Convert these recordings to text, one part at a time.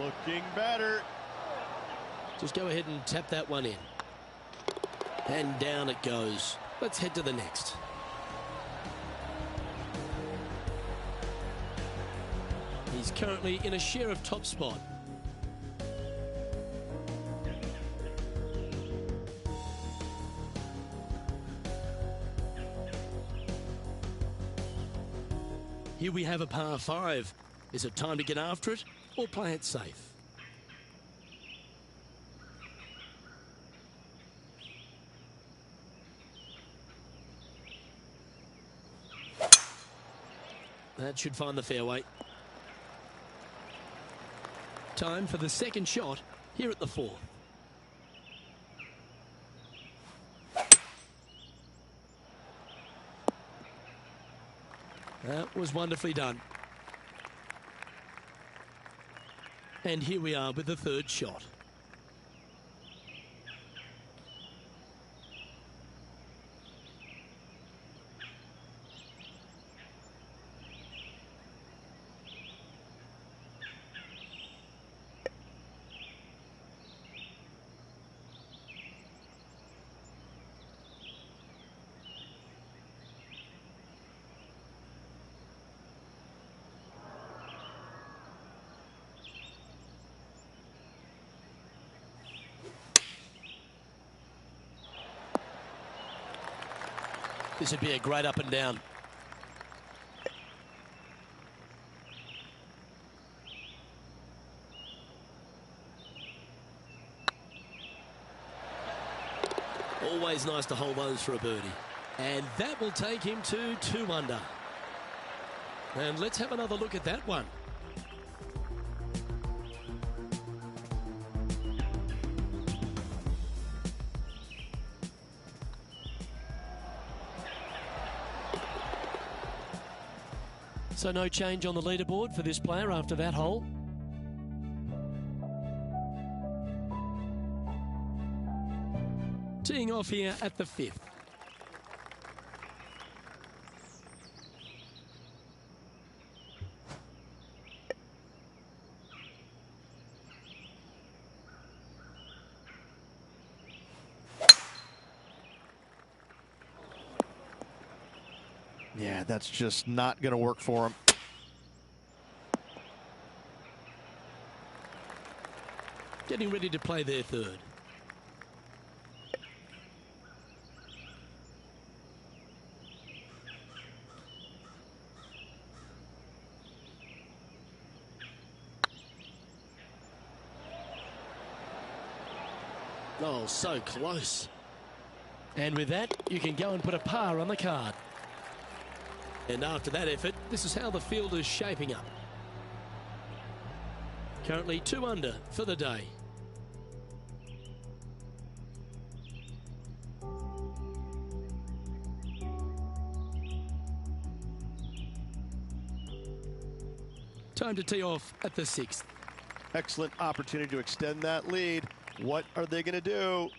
Looking better. Just go ahead and tap that one in. And down it goes. Let's head to the next. He's currently in a share of top spot. Here we have a par 5. Is it time to get after it or play it safe? That should find the fairway. Time for the second shot here at the 4th. That was wonderfully done. And here we are with the third shot. This would be a great up and down. Always nice to hold those for a birdie. And that will take him to 2 under. And let's have another look at that one. So no change on the leaderboard for this player after that hole. Teeing off here at the 5th. Yeah, that's just not going to work for him. Getting ready to play their third. Oh, so close. And with that, you can go and put a par on the card. And after that effort, this is how the field is shaping up. Currently 2 under for the day. Time to tee off at the 6th. Excellent opportunity to extend that lead. What are they going to do?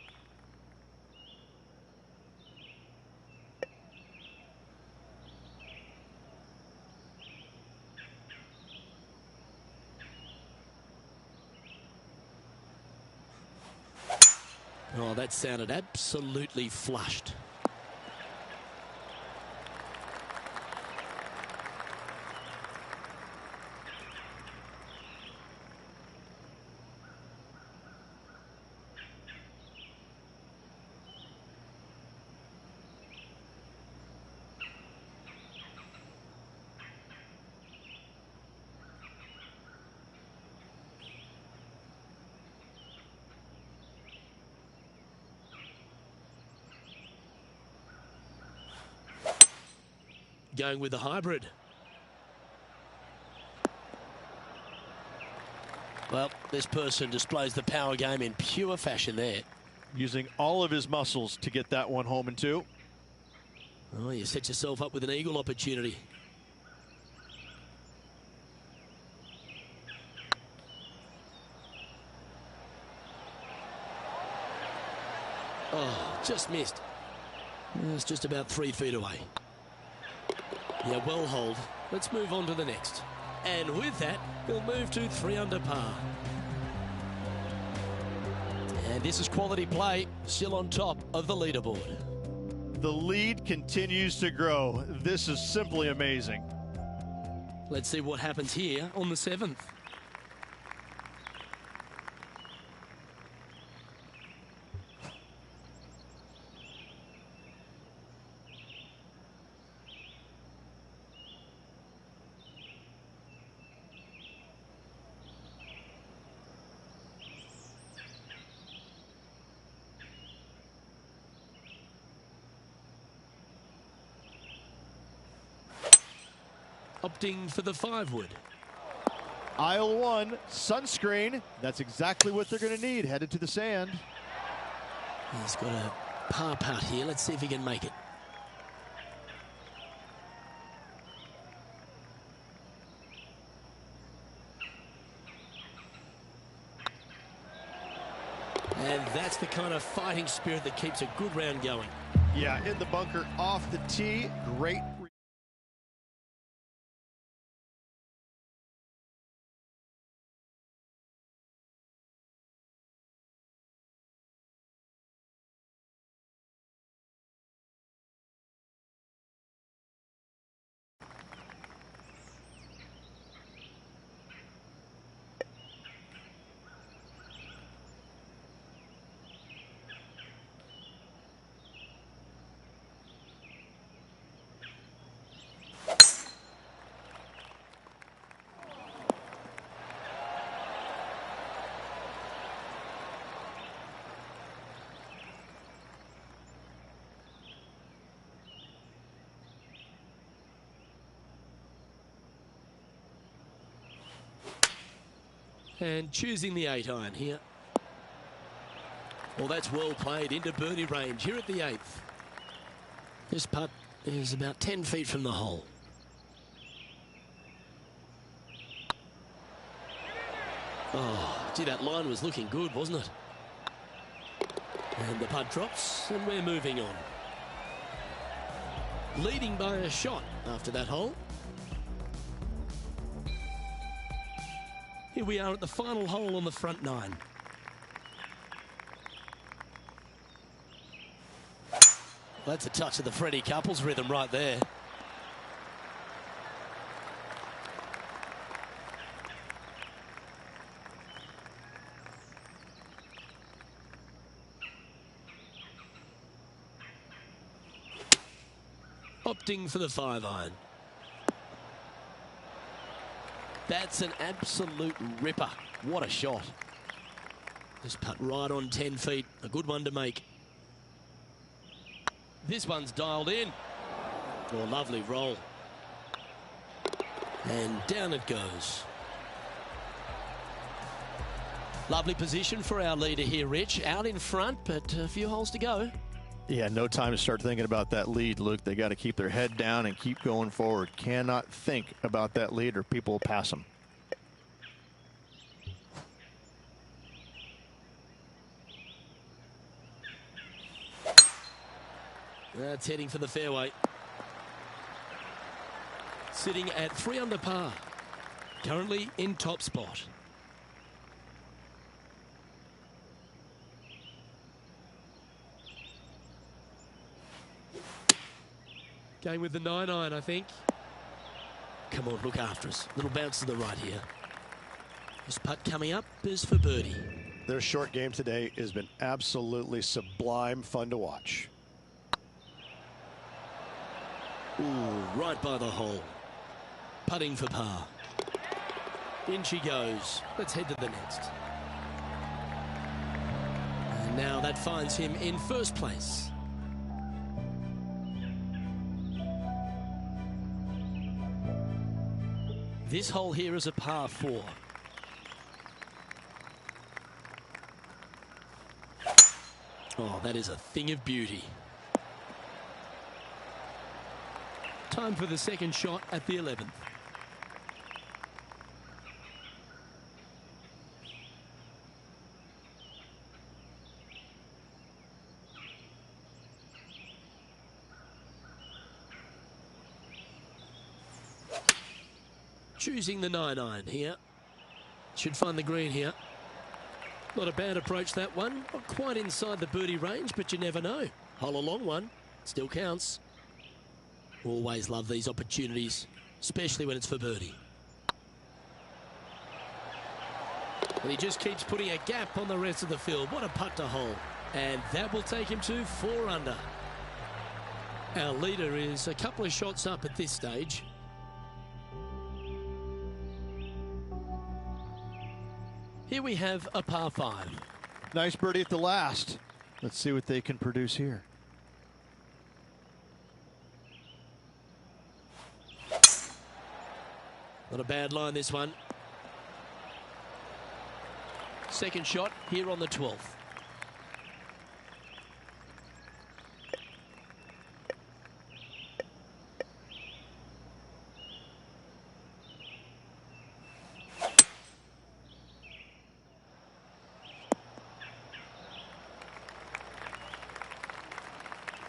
Oh, that sounded absolutely flushed. Going with the hybrid. Well, this person displays the power game in pure fashion there. Using all of his muscles to get that one home in 2. Oh, you set yourself up with an eagle opportunity. Oh, just missed. It's just about 3 feet away. Yeah, well hold. Let's move on to the next. And with that, he'll move to 3 under par. And this is quality play, still on top of the leaderboard. The lead continues to grow. This is simply amazing. Let's see what happens here on the 7th. Opting for the 5-wood. Aisle 1, sunscreen. That's exactly what they're going to need, headed to the sand. He's got a par putt here. Let's see if he can make it. And that's the kind of fighting spirit that keeps a good round going. Yeah, in the bunker, off the tee. Great. And choosing the 8-iron here. Well, that's well played into birdie range here at the 8th. This putt is about 10 feet from the hole. Oh, gee, that line was looking good, wasn't it? And the putt drops, and we're moving on. Leading by a shot after that hole. Here we are at the final hole on the front 9. That's a touch of the Freddie Couples rhythm right there. Opting for the 5-iron. That's an absolute ripper. What a shot. This putt right on 10 feet. A good one to make. This one's dialed in. Oh, lovely roll. And down it goes. Lovely position for our leader here, Rich. Out in front, but a few holes to go. Yeah, no time to start thinking about that lead, Luke. They got to keep their head down and keep going forward. Cannot think about that lead or people will pass them. That's heading for the fairway. Sitting at 3 under par. Currently in top spot. Going with the 9-iron, I think. Come on, look after us. Little bounce to the right here. This putt coming up is for birdie. Their short game today has been absolutely sublime fun to watch. Ooh, right by the hole. Putting for par. In she goes. Let's head to the next. And now that finds him in first place. This hole here is a par 4. Oh, that is a thing of beauty. Time for the second shot at the 11th. Choosing the 9-iron here. Should find the green here. Not a bad approach, that one. Not quite inside the birdie range, but you never know. Hole a long one. Still counts. Always love these opportunities, especially when it's for birdie. And he just keeps putting a gap on the rest of the field. What a putt to hole. And that will take him to 4 under. Our leader is a couple of shots up at this stage. Here we have a par 5. Nice birdie at the last. Let's see what they can produce here. Not a bad line, this one. Second shot here on the 12th.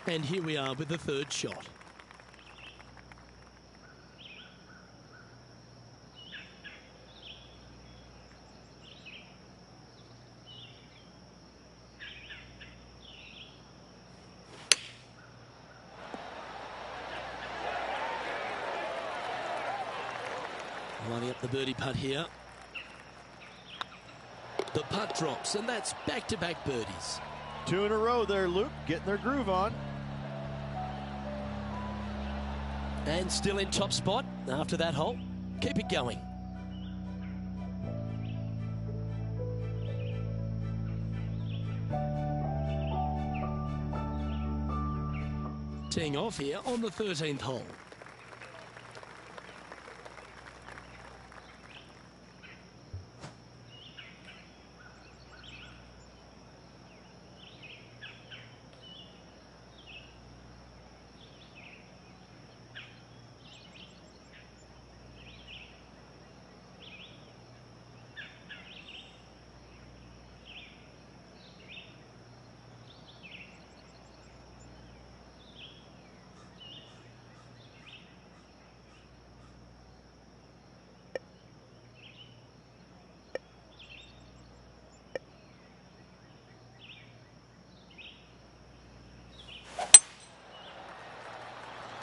And here we are with the third shot. Lining up the birdie putt here. The putt drops, and that's back-to-back birdies. 2 in a row there, Luke, getting their groove on. And still in top spot after that hole. Keep it going. Teeing off here on the 13th hole.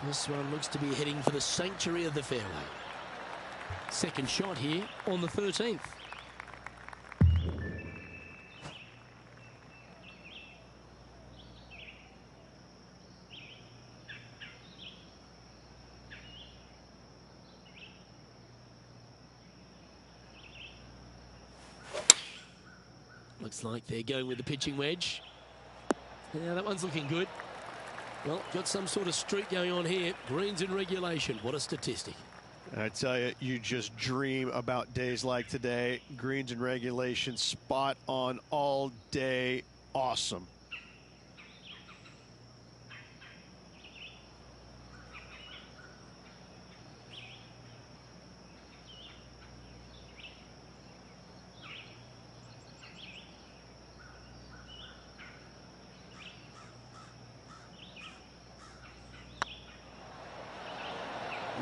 This one looks to be heading for the sanctuary of the fairway. Second shot here on the 13th. Looks like they're going with the pitching wedge. Yeah, that one's looking good. Well, got some sort of streak going on here. Greens in regulation. What a statistic. I tell you, you just dream about days like today. Greens in regulation, spot on all day. Awesome.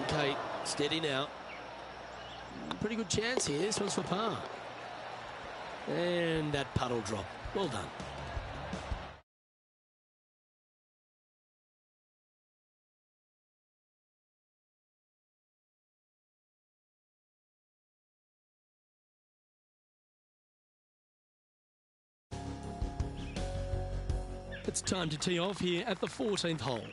Okay, steady now. Pretty good chance here. This one's for par. And that puddle drop. Well done. It's time to tee off here at the 14th hole.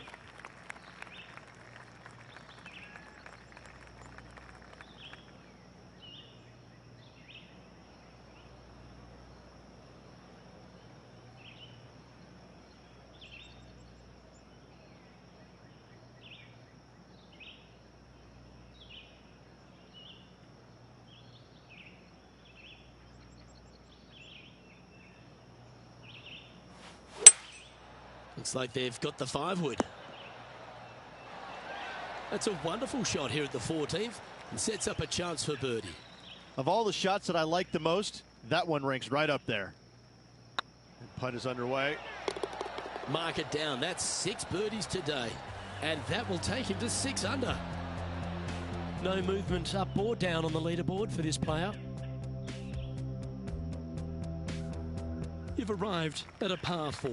Looks like they've got the 5-wood. That's a wonderful shot here at the 14th and sets up a chance for birdie. Of all the shots that I like the most, that one ranks right up there. And putt is underway. Mark it down. That's 6 birdies today. And that will take him to 6 under. No movement up or down on the leaderboard for this player. You've arrived at a par 4.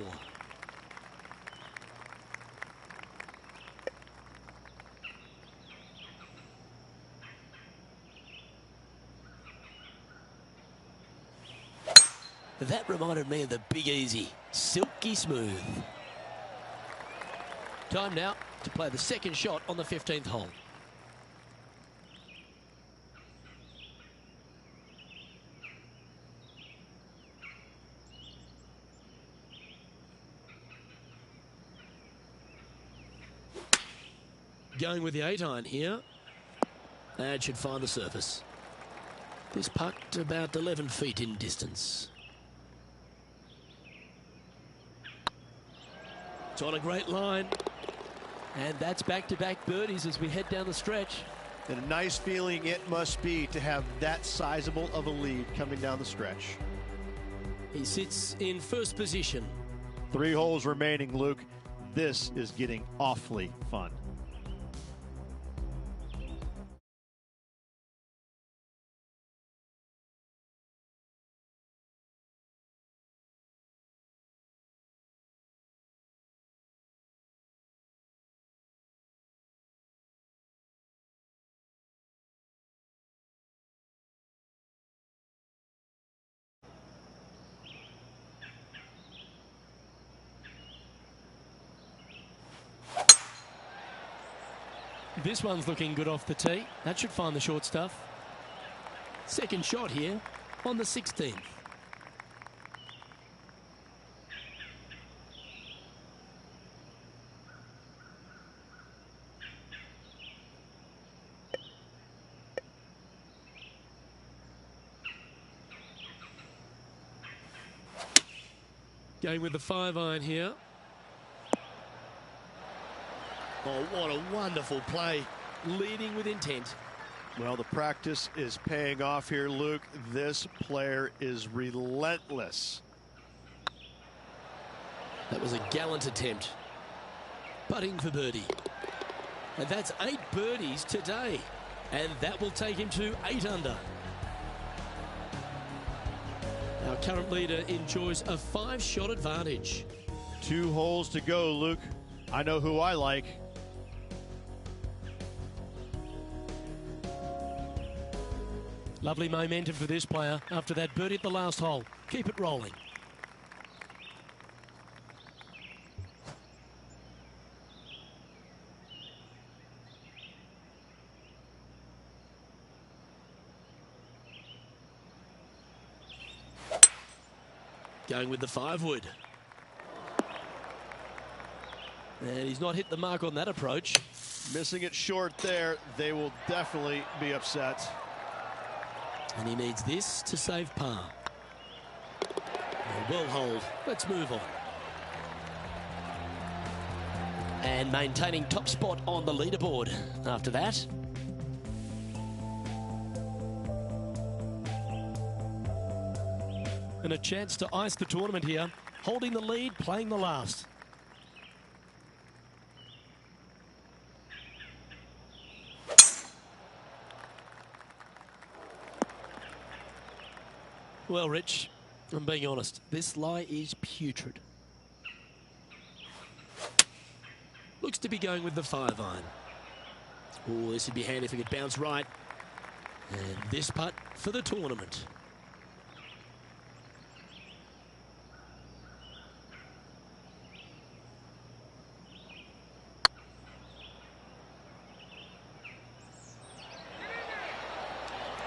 That reminded me of the Big Easy. Silky smooth. Time now to play the second shot on the 15th hole. Going with the 8-iron here. That should find the surface. This putt about 11 feet in distance. It's on a great line. And that's back-to-back birdies as we head down the stretch. And a nice feeling it must be to have that sizable of a lead coming down the stretch. He sits in first position. 3 holes remaining, Luke. This is getting awfully fun. This one's looking good off the tee. That should find the short stuff. Second shot here on the 16th. Going with the 5-iron here. Oh, what a wonderful play. Leading with intent. Well, the practice is paying off here, Luke. This player is relentless. That was a gallant attempt. Putting for birdie. And that's 8 birdies today. And that will take him to 8 under. Our current leader enjoys a 5-shot advantage. 2 holes to go, Luke. I know who I like. Lovely momentum for this player after that birdie at the last hole. Keep it rolling. Going with the 5-wood. And he's not hit the mark on that approach. Missing it short there. They will definitely be upset. And he needs this to save par. Well hold. Let's move on. And maintaining top spot on the leaderboard after that. And a chance to ice the tournament here. Holding the lead, playing the last. Well, Rich, I'm being honest. This lie is putrid. Looks to be going with the 5-iron. Oh, this would be handy if it could bounce right. And this putt for the tournament.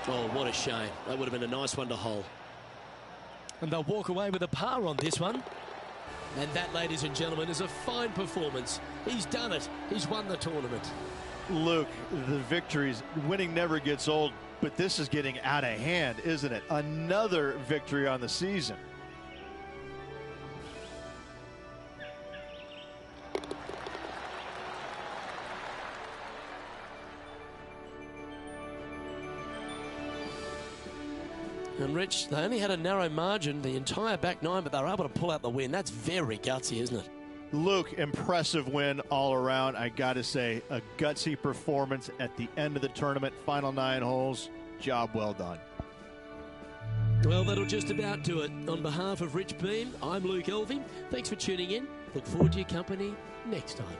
Oh, what a shame. That would have been a nice one to hole. And they'll walk away with a par on this one. And that, ladies and gentlemen, is a fine performance. He's done it. He's won the tournament. Luke, the victories, winning never gets old, but this is getting out of hand, isn't it? Another victory on the season. And Rich, they only had a narrow margin the entire back 9, but they were able to pull out the win. That's very gutsy, isn't it? Luke, impressive win all around. I got to say, a gutsy performance at the end of the tournament. Final 9 holes. Job well done. Well, that'll just about do it. On behalf of Rich Beam, I'm Luke Elvey. Thanks for tuning in. Look forward to your company next time.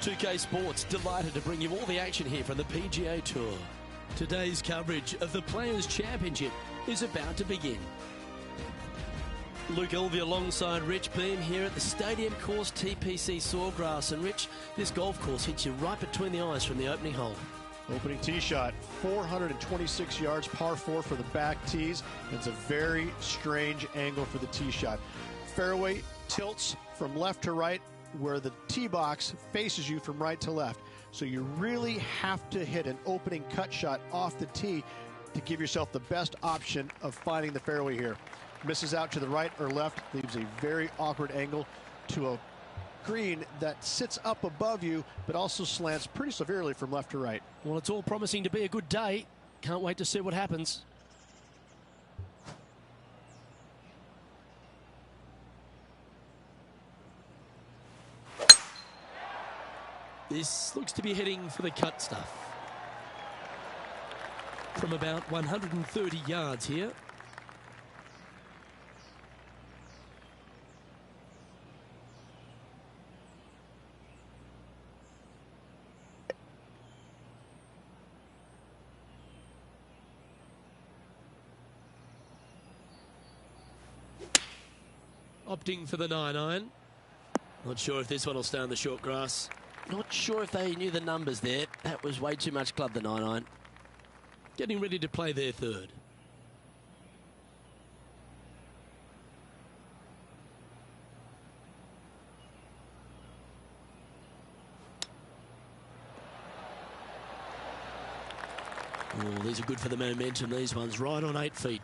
.2K Sports, delighted to bring you all the action here from the PGA Tour. Today's coverage of the Players' Championship is about to begin. Luke Elvey alongside Rich Beam here at the Stadium Course TPC Sawgrass. And Rich, this golf course hits you right between the eyes from the opening hole. Opening tee shot, 426 yards, par 4 for the back tees. It's a very strange angle for the tee shot. Fairway tilts from left to right, where the tee box faces you from right to left. So you really have to hit an opening cut shot off the tee to give yourself the best option of finding the fairway here. Misses out to the right or left, leaves a very awkward angle to a green that sits up above you, but also slants pretty severely from left to right. Well, it's all promising to be a good day. Can't wait to see what happens. This looks to be heading for the cut stuff. From about 130 yards here. Opting for the 9-iron. Not sure if this one will stay on the short grass. Not sure if they knew the numbers there. That was way too much club, the 9-iron. Getting ready to play their third. Oh, these are good for the momentum, these ones. Right on 8 feet.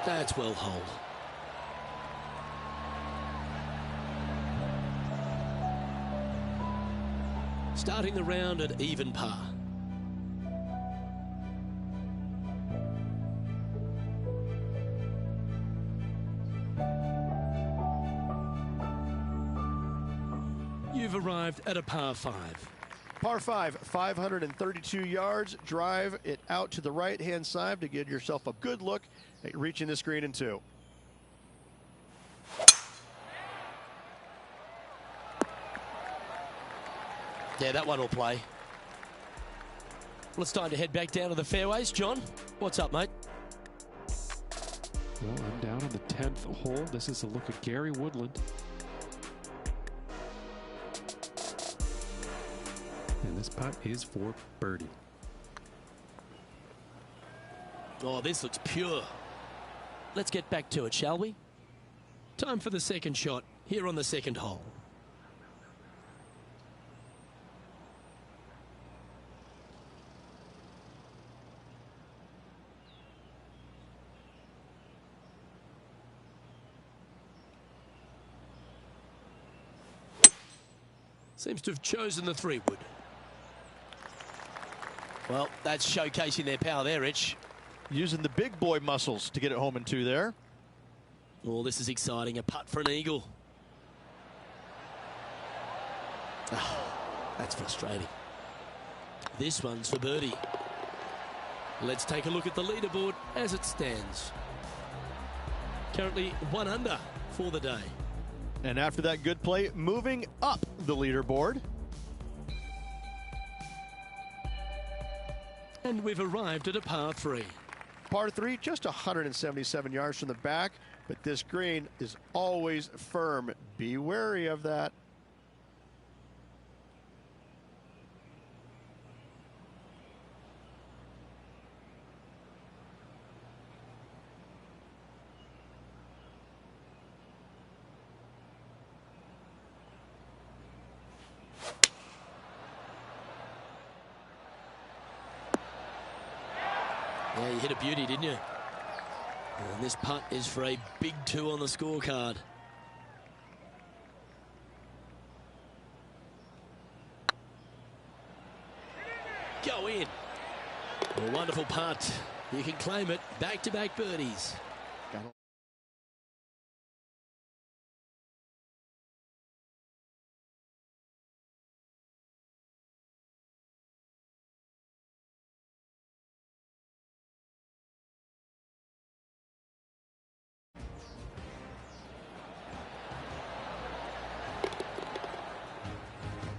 That's well holed. Starting the round at even par. You've arrived at a par 5. Par 5, 532 yards. Drive it out to the right-hand side to give yourself a good look at reaching this green in 2. Yeah, that one will play. Well, it's time to head back down to the fairways. John, what's up, mate? Well, I'm down on the 10th hole. This is a look at Gary Woodland. And this putt is for birdie. Oh, this looks pure. Let's get back to it, shall we? Time for the second shot here on the second hole. Seems to have chosen the 3-wood. Well, that's showcasing their power there, Rich. Using the big boy muscles to get it home in 2 there. Oh, this is exciting. A putt for an eagle. Oh, that's frustrating. This one's for birdie. Let's take a look at the leaderboard as it stands. Currently 1 under for the day. And after that good play, moving up the leaderboard. And we've arrived at a par 3. Par 3, just 177 yards from the back, but this green is always firm. Be wary of that. Yeah, you hit a beauty, didn't you? And this putt is for a big 2 on the scorecard. Go in. A wonderful putt. You can claim it. Back-to-back birdies.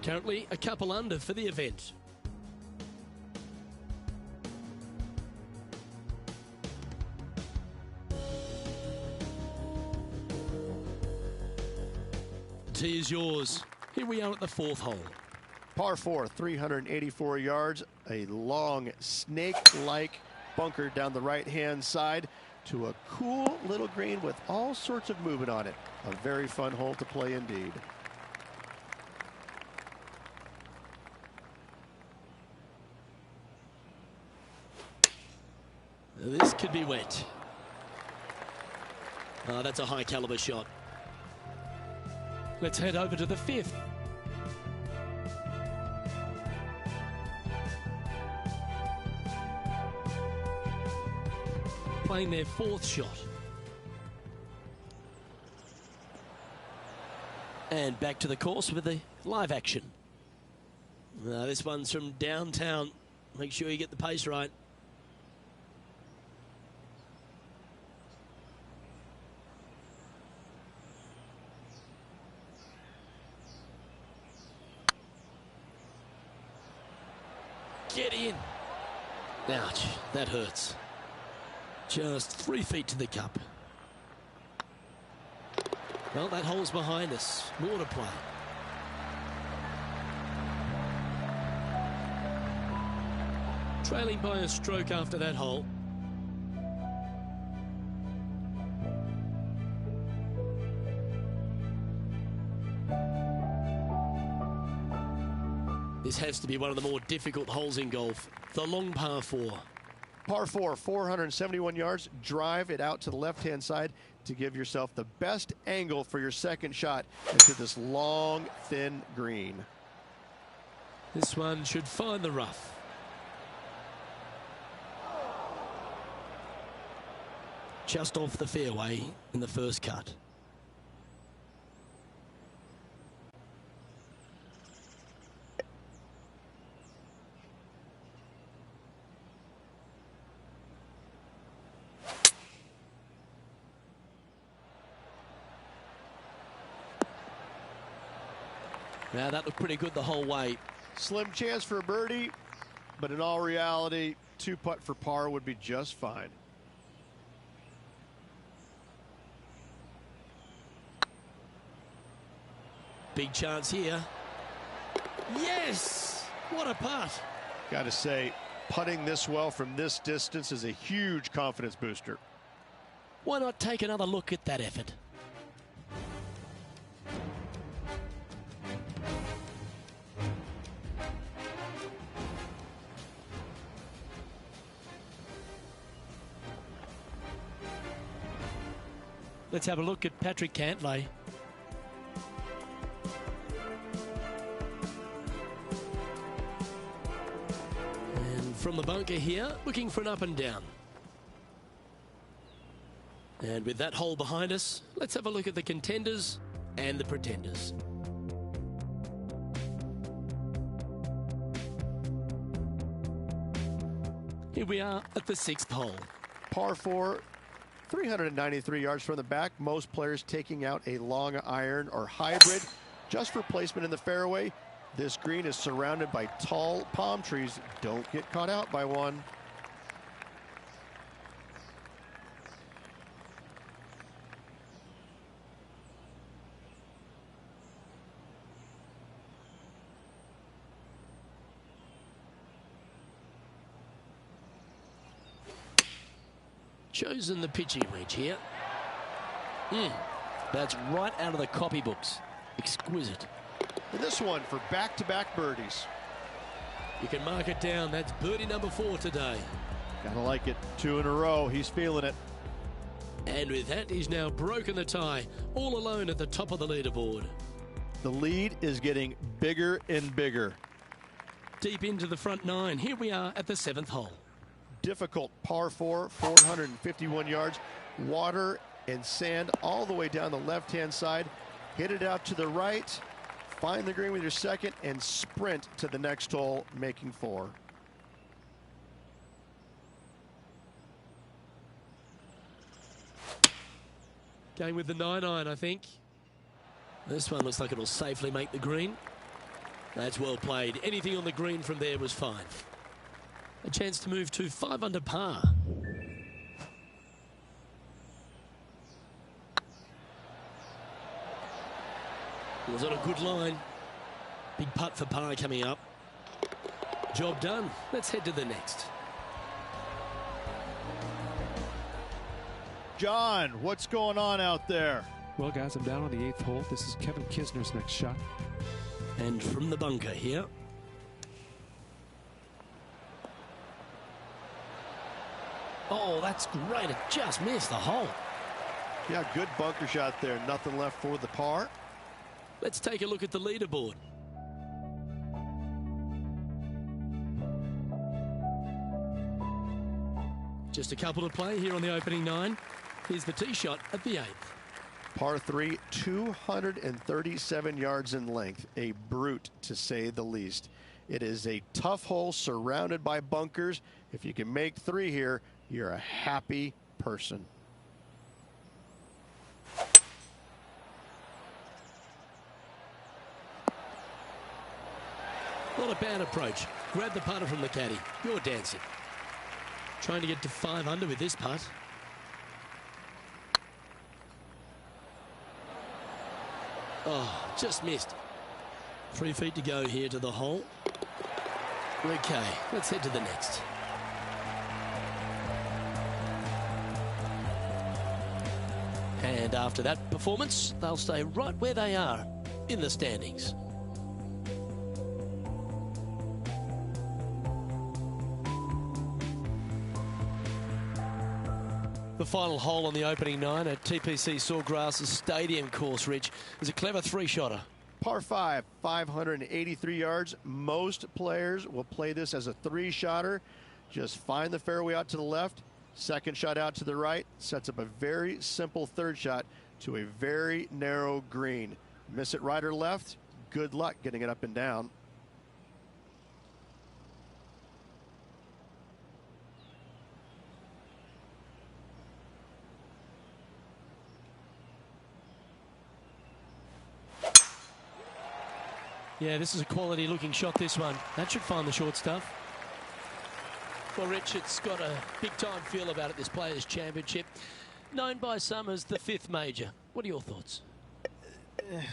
Currently a couple under for the event. Tee is yours. Here we are at the 4th hole. Par 4, 384 yards. A long snake-like bunker down the right-hand side to a cool little green with all sorts of movement on it. A very fun hole to play indeed. This could be wet. Oh, that's a high caliber shot. Let's head over to the 5th. Playing their 4th shot. And back to the course with the live action. This one's from downtown. Make sure you get the pace right. Get in. Ouch, that hurts. Just 3 feet to the cup. Well, that hole's behind us. More to play. Trailing by a stroke after that hole. This has to be one of the more difficult holes in golf. The long par 4. Par 4, 471 yards. Drive it out to the left-hand side to give yourself the best angle for your second shot into this long, thin green. This one should find the rough. Just off the fairway in the first cut. Now that looked pretty good the whole way. Slim chance for a birdie, but in all reality, 2-putt for par would be just fine. Big chance here. Yes! What a putt. Got to say, putting this well from this distance is a huge confidence booster. Why not take another look at that effort? Let's have a look at Patrick Cantlay. And from the bunker here, looking for an up and down. And with that hole behind us, let's have a look at the contenders and the pretenders. Here we are at the 6th hole. Par 4, 393 yards from the back. Most players taking out a long iron or hybrid just for placement in the fairway. This green is surrounded by tall palm trees. Don't get caught out by one. Chosen the pitching wedge here. That's right out of the copybooks. Exquisite. And this one for back-to-back birdies. You can mark it down. That's birdie number 4 today. Gotta like it. 2 in a row. He's feeling it. And with that, he's now broken the tie, all alone at the top of the leaderboard. The lead is getting bigger and bigger. Deep into the front 9. Here we are at the 7th hole. Difficult par 4, 451 yards. Water and sand all the way down the left-hand side. Hit it out to the right. Find the green with your second and sprint to the next hole, making 4. Going with the 9-iron, I think. This one looks like it'll safely make the green. That's well played. Anything on the green from there was fine. A chance to move to 5 under par. It was on a good line. Big putt for par coming up. Job done. Let's head to the next. John, what's going on out there? Well, guys, I'm down on the 8th hole. This is Kevin Kisner's next shot. And from the bunker here. Oh, that's great. It just missed the hole. Yeah, good bunker shot there. Nothing left for the par. Let's take a look at the leaderboard. Just a couple to play here on the opening 9. Here's the tee shot at the 8th. Par 3, 237 yards in length. A brute, to say the least. It is a tough hole surrounded by bunkers. If you can make 3 here, you're a happy person. Not a bad approach. Grab the putter from the caddy. You're dancing. Trying to get to 5 under with this putt. Oh, just missed. 3 feet to go here to the hole. Okay, let's head to the next. And after that performance, they'll stay right where they are in the standings. The final hole on the opening 9 at TPC Sawgrass Stadium course, Rich, is a clever 3-shotter. Par 5, 583 yards. Most players will play this as a 3-shotter. Just find the fairway out to the left, second shot out to the right, sets up a very simple 3rd shot to a very narrow green. Miss it right or left, good luck getting it up and down. Yeah, this is a quality looking shot, this one. That should find the short stuff. Well, Rich, it's got a big-time feel about it, this Players' Championship. Known by some as the 5th major. What are your thoughts?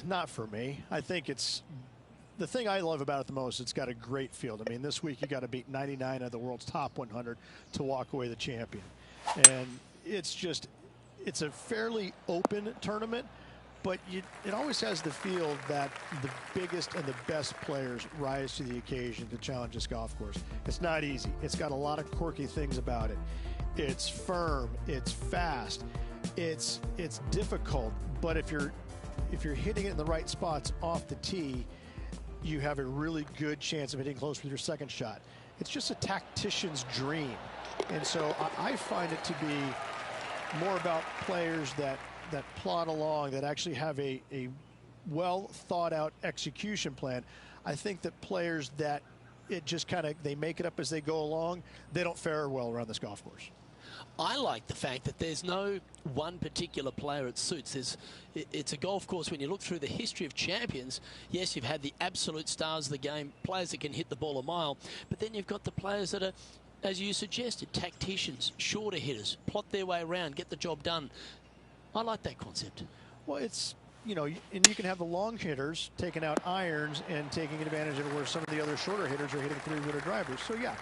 Not for me. I think it's... The thing I love about it the most, it's got a great field. I mean, this week you got to beat 99 of the world's top 100 to walk away the champion. And it's just... It's a fairly open tournament, but it always has the feel that the biggest and the best players rise to the occasion to challenge this golf course. It's not easy. It's got a lot of quirky things about it. It's firm. It's fast. It's difficult. But if you're hitting it in the right spots off the tee, you have a really good chance of hitting close with your second shot. It's just a tactician's dream, and so I find it to be more about players that plod along, that actually have a well thought out execution plan. I think that players that it just kind of, they make it up as they go along, they don't fare well around this golf course. I like the fact that there's no one particular player it suits. It's a golf course, when you look through the history of champions, yes, you've had the absolute stars of the game, players that can hit the ball a mile, but then you've got the players that are, as you suggested, tacticians, shorter hitters, plot their way around, get the job done. I like that concept. Well, it's, you know, and you can have the long hitters taking out irons and taking advantage of where some of the other shorter hitters are hitting three-wooter drivers. So, yeah,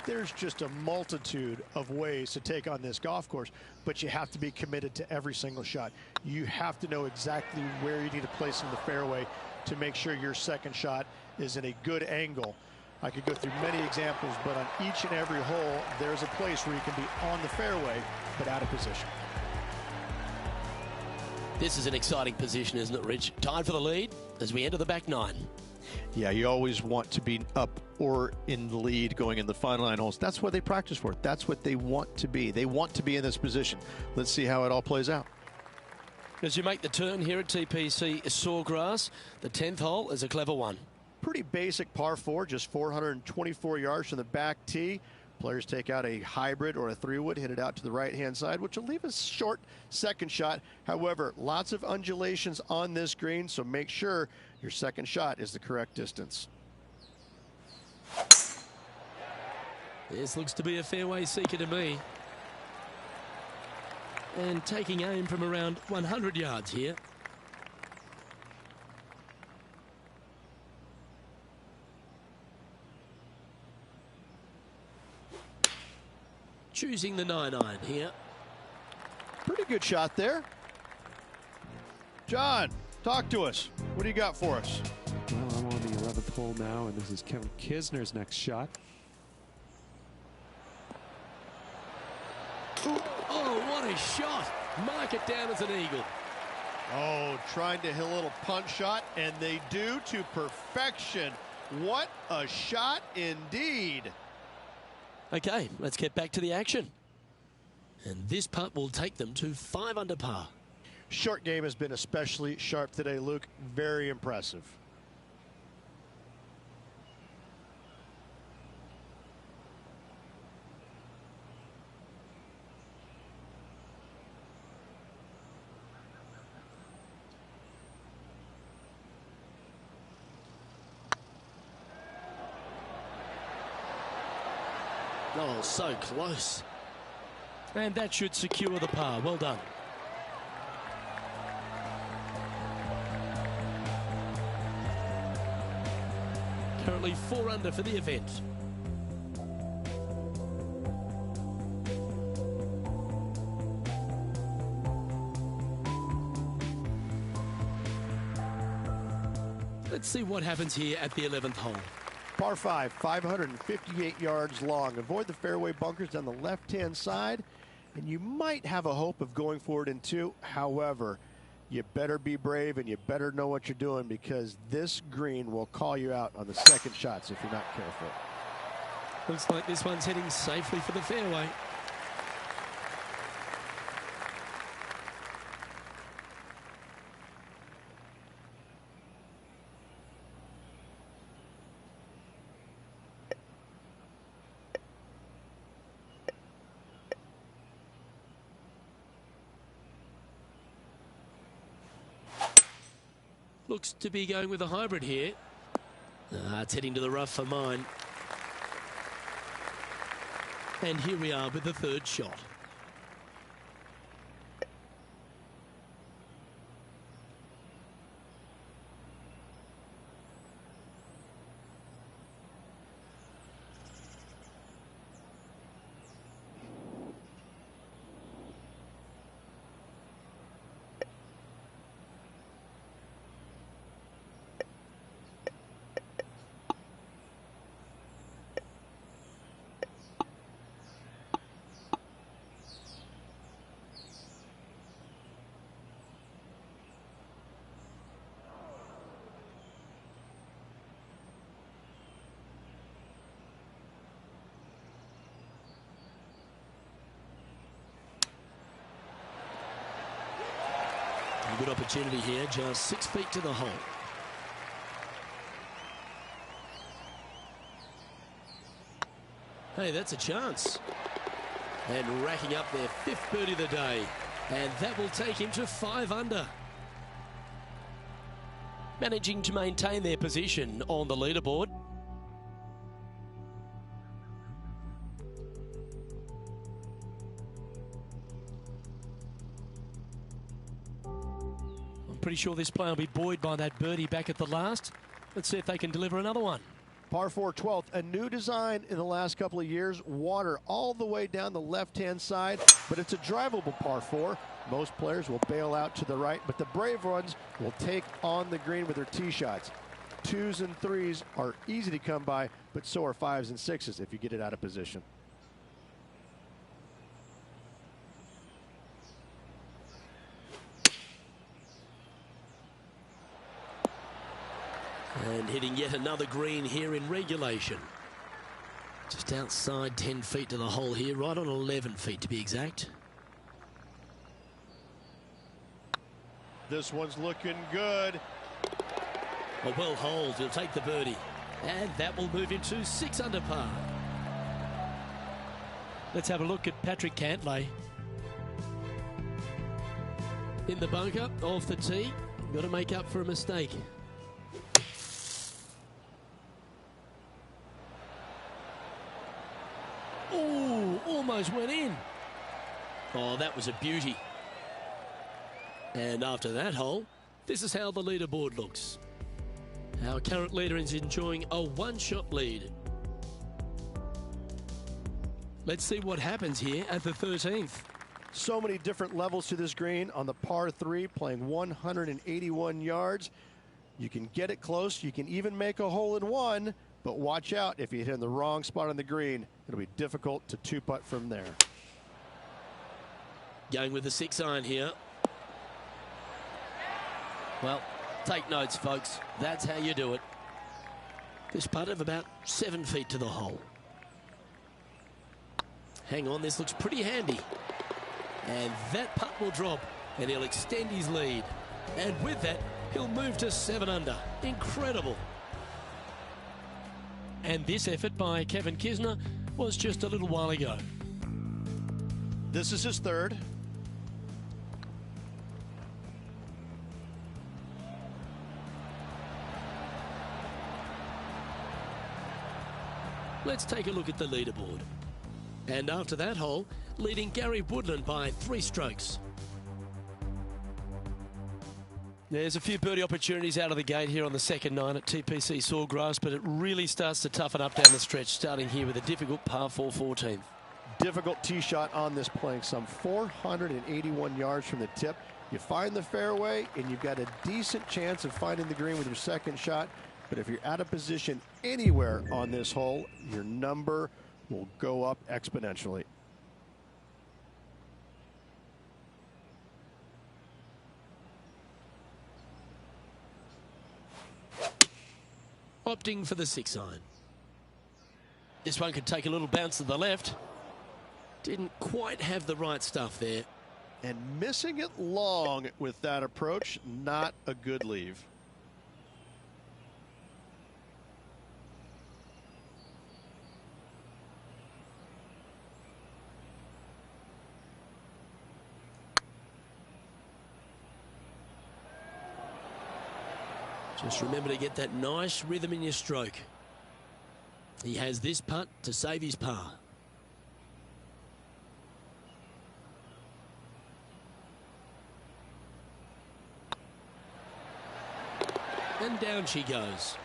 there's just a multitude of ways to take on this golf course, but you have to be committed to every single shot. You have to know exactly where you need to place in the fairway to make sure your second shot is in a good angle. I could go through many examples, but on each and every hole, there's a place where you can be on the fairway, but out of position. This is an exciting position, isn't it, Rich? Time for the lead as we enter the back 9. Yeah, you always want to be up or in the lead going in the final 9 holes. That's what they practice for. That's what they want to be. They want to be in this position. Let's see how it all plays out. As you make the turn here at TPC Sawgrass, the 10th hole is a clever one. Pretty basic par 4, just 424 yards from the back tee. Players take out a hybrid or a 3-wood, hit it out to the right-hand side, which will leave a short second shot. However, lots of undulations on this green, so make sure your second shot is the correct distance. This looks to be a fairway seeker to me. And taking aim from around 100 yards here. Choosing the 9-iron here. Pretty good shot there. John, talk to us. What do you got for us? Well, I'm on the 11th hole now, and this is Kevin Kisner's next shot. Oh, what a shot. Mark it down as an eagle. Oh, trying to hit a little punch shot, and they do to perfection. What a shot indeed. Okay, let's get back to the action. And this putt will take them to 5 under par. Short game has been especially sharp today, Luke. Very impressive. Oh, so close. And that should secure the par. Well done. Currently 4 under for the event. Let's see what happens here at the 11th hole. Par 5, 558 yards long. Avoid the fairway bunkers on the left-hand side, and you might have a hope of going forward in 2. However, you better be brave and you better know what you're doing, because this green will call you out on the second shots if you're not careful. Looks like this one's heading safely for the fairway. Looks to be going with a hybrid here. It's heading to the rough for mine. And here we are with the third shot. Good opportunity here, just 6 feet to the hole. Hey, that's a chance. And racking up their 5th birdie of the day. And that will take him to 5 under. Managing to maintain their position on the leaderboard. Pretty sure this player will be buoyed by that birdie back at the last. Let's see if they can deliver another one. Par 4 12th, a new design in the last couple of years. Water all the way down the left-hand side, but it's a drivable par 4. Most players will bail out to the right, but the brave ones will take on the green with their tee shots. 2s and 3s are easy to come by, but so are 5s and 6s if you get it out of position. And hitting yet another green here in regulation. Just outside 10 feet to the hole here, right on 11 feet to be exact. This one's looking good. A well holed, he'll take the birdie. And that will move him to 6 under par. Let's have a look at Patrick Cantlay. In the bunker, off the tee. Got to make up for a mistake. Oh, almost went in. Oh, that was a beauty. And after that hole, this is how the leaderboard looks. Our current leader is enjoying a 1-shot lead. Let's see what happens here at the 13th. So many different levels to this green on the par 3, playing 181 yards. You can get it close. You can even make a hole in one, but watch out if you hit in the wrong spot on the green. It'll be difficult to 2-putt from there. Going with the 6-iron here. Well, take notes, folks. That's how you do it. This putt of about 7 feet to the hole. Hang on, this looks pretty handy. And that putt will drop, and he'll extend his lead. And with that, he'll move to 7 under. Incredible. And this effort by Kevin Kisner was just a little while ago. This is his 3rd. Let's take a look at the leaderboard. And after that hole, leading Gary Woodland by 3 strokes. There's a few birdie opportunities out of the gate here on the second 9 at TPC Sawgrass, but it really starts to toughen up down the stretch, starting here with a difficult par 4 14th. Difficult tee shot on this, playing some 481 yards from the tip. You find the fairway, and you've got a decent chance of finding the green with your second shot. But if you're out of position anywhere on this hole, your number will go up exponentially. Opting for the 6-iron. This one could take a little bounce to the left. Didn't quite have the right stuff there. And missing it long with that approach, not a good leave. Just remember to get that nice rhythm in your stroke. He has this putt to save his par. And down she goes.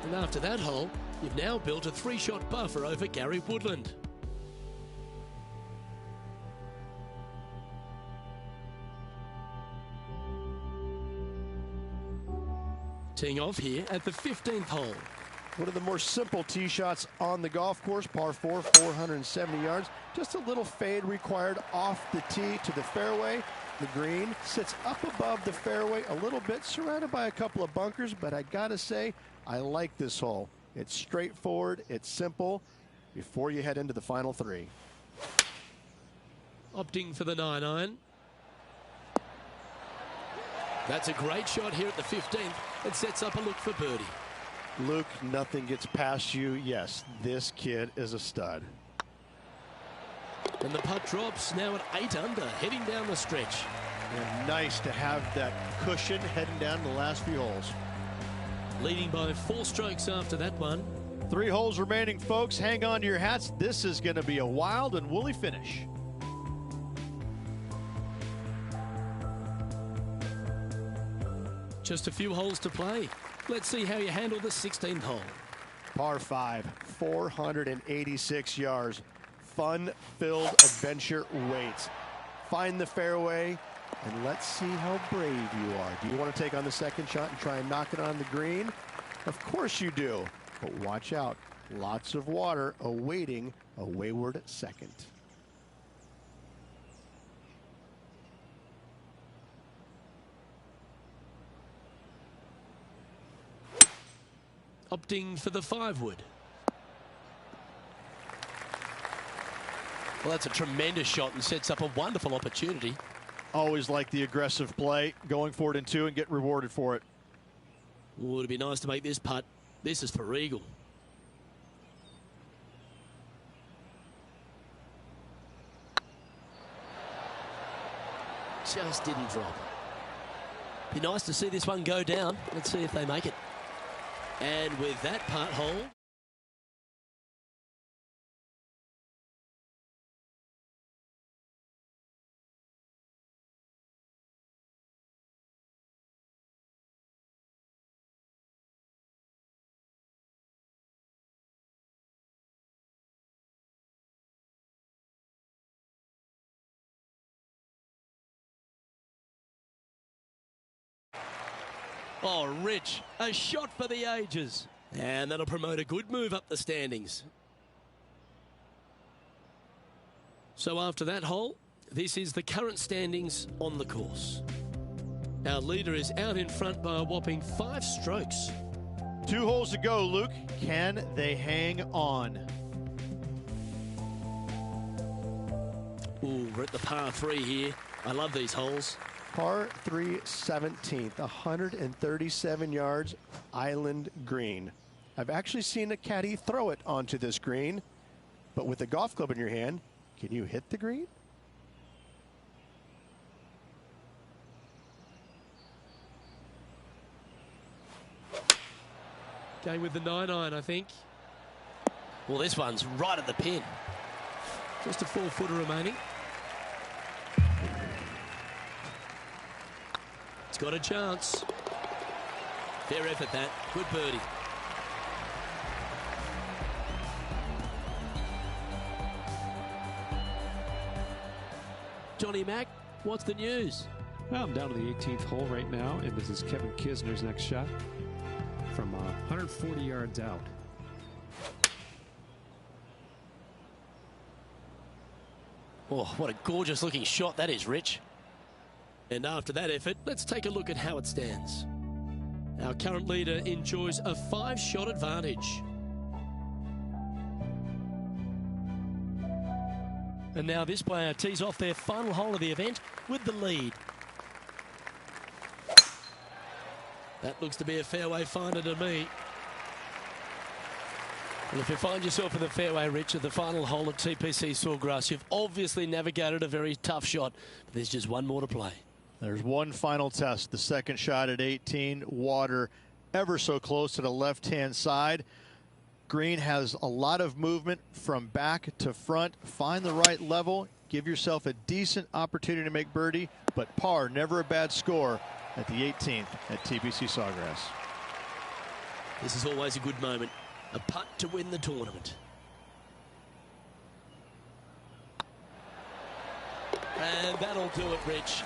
And after that hole, you've now built a 3-shot buffer over Gary Woodland. Teeing off here at the 15th hole. One of the more simple tee shots on the golf course, par 4, 470 yards. Just a little fade required off the tee to the fairway. The green sits up above the fairway a little bit, surrounded by a couple of bunkers, but I gotta say, I like this hole. It's straightforward, it's simple, before you head into the final 3. Opting for the 9-iron. That's a great shot here at the 15th. It sets up a look for birdie. Luke, nothing gets past you. Yes, this kid is a stud. And the putt drops now at 8 under, heading down the stretch. And nice to have that cushion heading down the last few holes. Leading by 4 strokes after that one. 3 holes remaining, folks. Hang on to your hats. This is going to be a wild and woolly finish. Just a few holes to play. Let's see how you handle the 16th hole. Par 5, 486 yards. Fun-filled adventure waits. Find the fairway, and let's see how brave you are. Do you want to take on the second shot and try and knock it on the green? Of course you do, but watch out. Lots of water awaiting a wayward second. Opting for the 5-wood. Well, that's a tremendous shot and sets up a wonderful opportunity. Always like the aggressive play, going for it in 2 and get rewarded for it. Oh, it'd be nice to make this putt. This is for eagle. Just didn't drop. Be nice to see this one go down. Let's see if they make it. And with that putt hole, oh, Rich, a shot for the ages. And that'll promote a good move up the standings. So after that hole, this is the current standings on the course. Our leader is out in front by a whopping 5 strokes. 2 holes to go, Luke. Can they hang on? Ooh, we're at the par 3 here. I love these holes. Par 3, 17th, 137 yards, island green. I've actually seen a caddy throw it onto this green, but with a golf club in your hand, can you hit the green? Going with the 9-iron, I think. Well, this one's right at the pin. Just a 4-footer remaining. It's got a chance. Fair effort, that. Good birdie. Johnny Mack, what's the news? Well, I'm down to the 18th hole right now, and this is Kevin Kisner's next shot from 140 yards out. Oh, what a gorgeous looking shot that is, Rich. And after that effort, let's take a look at how it stands. Our current leader enjoys a 5-shot advantage. And now this player tees off their final hole of the event with the lead. That looks to be a fairway finder to me. And if you find yourself in the fairway, Rich, at the final hole at TPC Sawgrass, you've obviously navigated a very tough shot. But there's just one more to play. There's one final test. The second shot at 18. Water ever so close to the left-hand side. Green has a lot of movement from back to front. Find the right level. Give yourself a decent opportunity to make birdie, but par, never a bad score at the 18th at TPC Sawgrass. This is always a good moment. A putt to win the tournament. And that'll do it, Rich.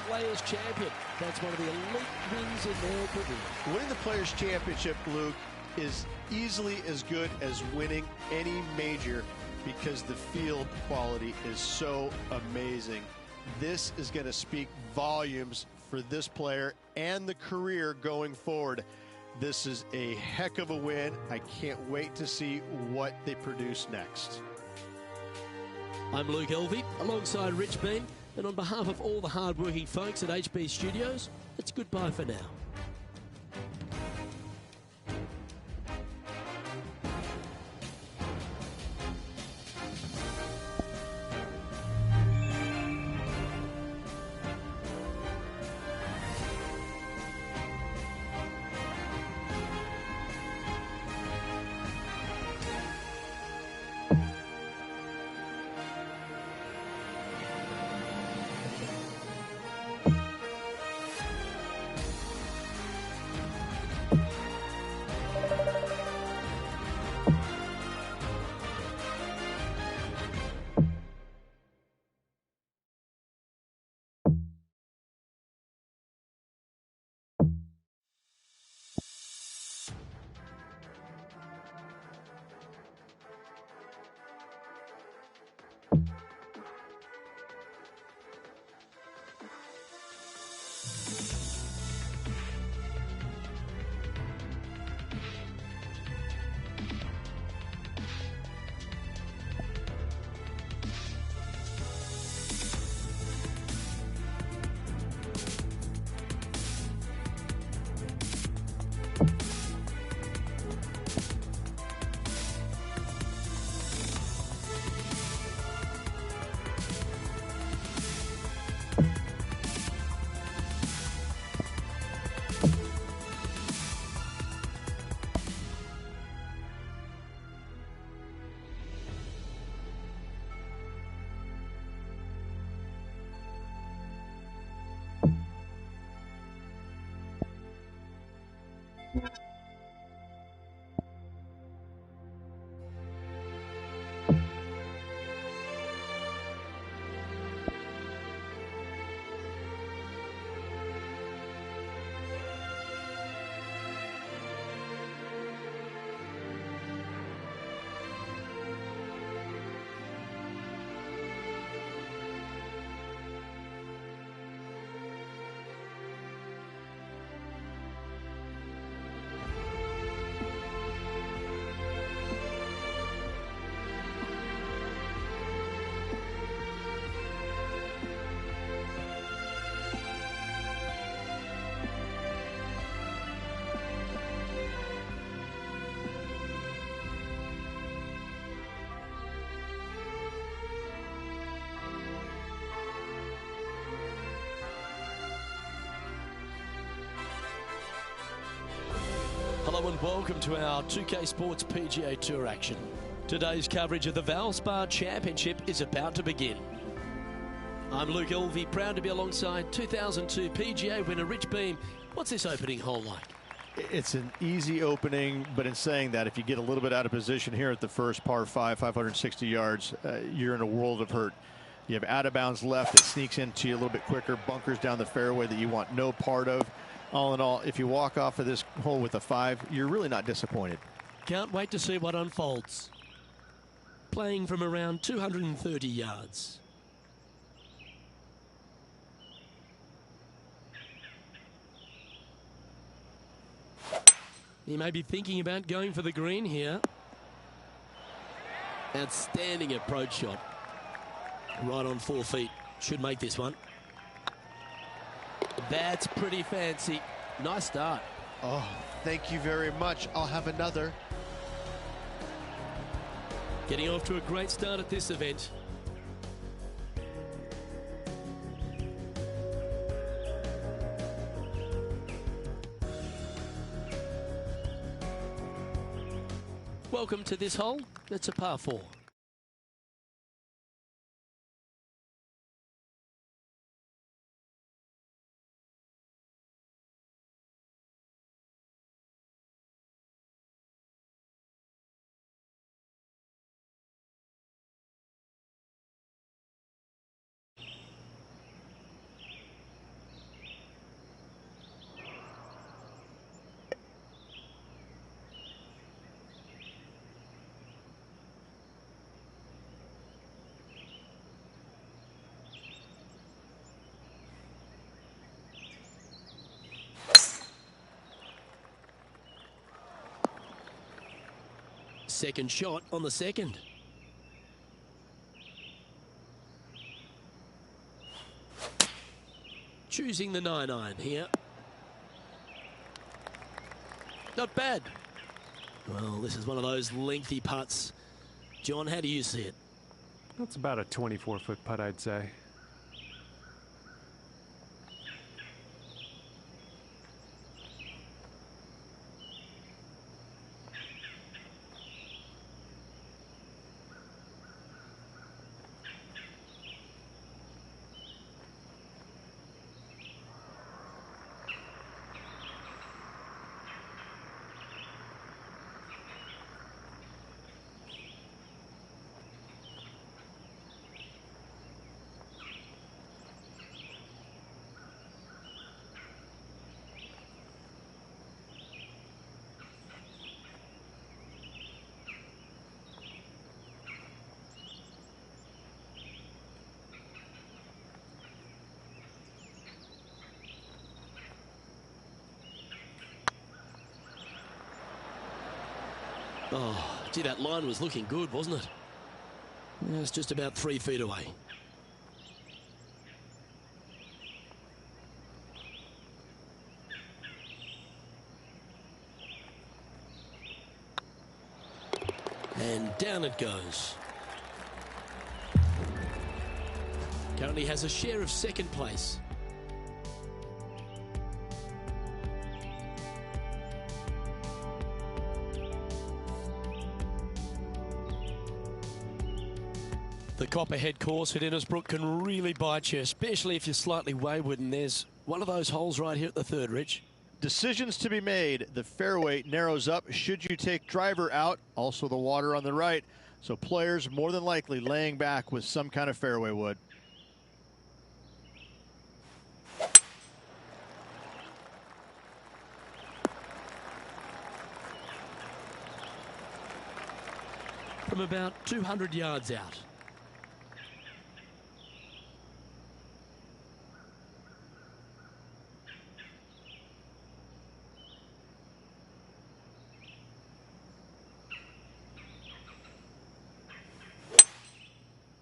Players Champion. That's one of the elite wins in their career. Winning the Players Championship, Luke, is easily as good as winning any major because the field quality is so amazing. This is going to speak volumes for this player and the career going forward. This is a heck of a win. I can't wait to see what they produce next. I'm Luke Elvey, alongside Rich Bean, and on behalf of all the hard-working folks at HB Studios, it's goodbye for now. Hello and welcome to our 2K Sports PGA Tour action. Today's coverage of the Valspar Championship is about to begin. I'm Luke Elvey, proud to be alongside 2002 PGA winner Rich Beam. What's this opening hole like? It's an easy opening, but in saying that, if you get a little bit out of position here at the first par 5, 560 yards, you're in a world of hurt. You have out of bounds left that sneaks into you a little bit quicker, bunkers down the fairway that you want no part of. All in all, if you walk off of this hole with a 5, you're really not disappointed. Can't wait to see what unfolds. Playing from around 230 yards. He may be thinking about going for the green here. Outstanding approach shot. Right on 4 feet. Should make this one. That's pretty fancy. Nice start. Oh, thank you very much. I'll have another. Getting off to a great start at this event. Welcome to this hole. It's a par 4. Second shot on the second. Choosing the 9-iron here. Not bad. Well, this is one of those lengthy putts. John, how do you see it? That's about a 24-foot putt, I'd say. Oh, gee, that line was looking good, wasn't it? Yeah, it's just about 3 feet away. And down it goes. Currently has a share of second place. The Copperhead course at Innisbrook can really bite you, especially if you're slightly wayward, and there's one of those holes right here at the third, Rich. Decisions to be made. The fairway narrows up. Should you take driver out? Also the water on the right. So players more than likely laying back with some kind of fairway wood. From about 200 yards out.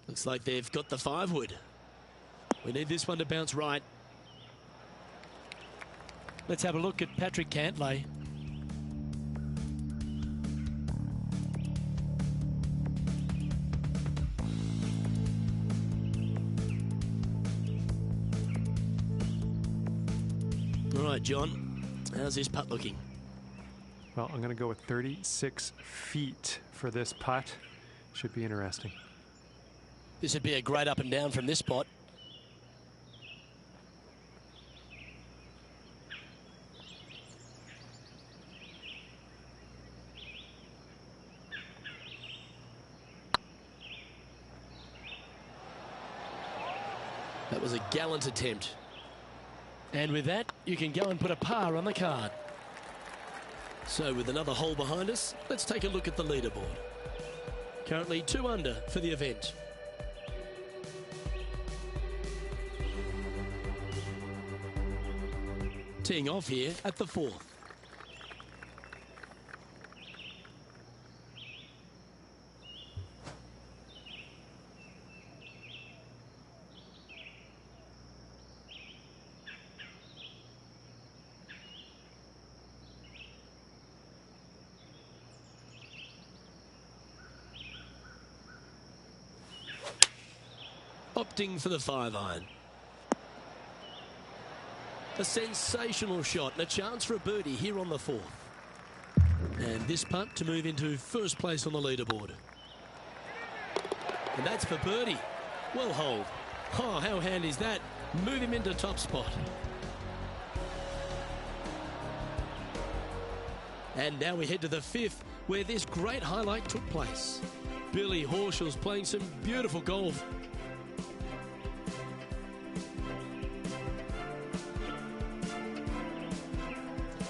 Looks like they've got the 5-wood. We need this one to bounce right. Let's have a look at Patrick Cantlay. All right, John, how's this putt looking? Well, I'm going to go with 36 feet for this putt. Should be interesting. This would be a great up and down from this spot. That was a gallant attempt. And with that, you can go and put a par on the card. So with another hole behind us, let's take a look at the leaderboard. Currently 2 under for the event. Teeing off here at the 4th. Opting for the 5-iron. A sensational shot and a chance for a birdie here on the 4th. And this putt to move into first place on the leaderboard. And that's for birdie. Well holed. Oh, how handy is that? Move him into top spot. And now we head to the fifth, where this great highlight took place. Billy Horschel's playing some beautiful golf.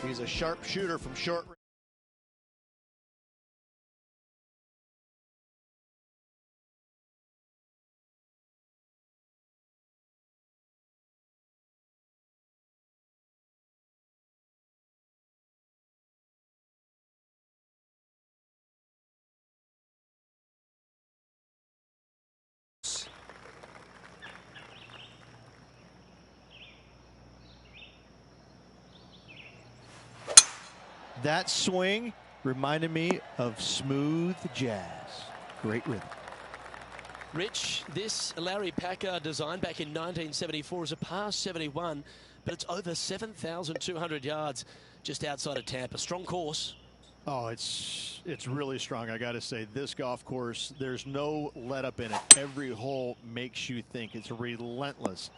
He's a sharp shooter from short range. That swing reminded me of smooth jazz. Great rhythm. Rich, this Larry Packard design back in 1974 is a par 71, but it's over 7,200 yards just outside of Tampa. Strong course. Oh, it's really strong. I got to say, this golf course, there's no let up in it. Every hole makes you think. It's relentless.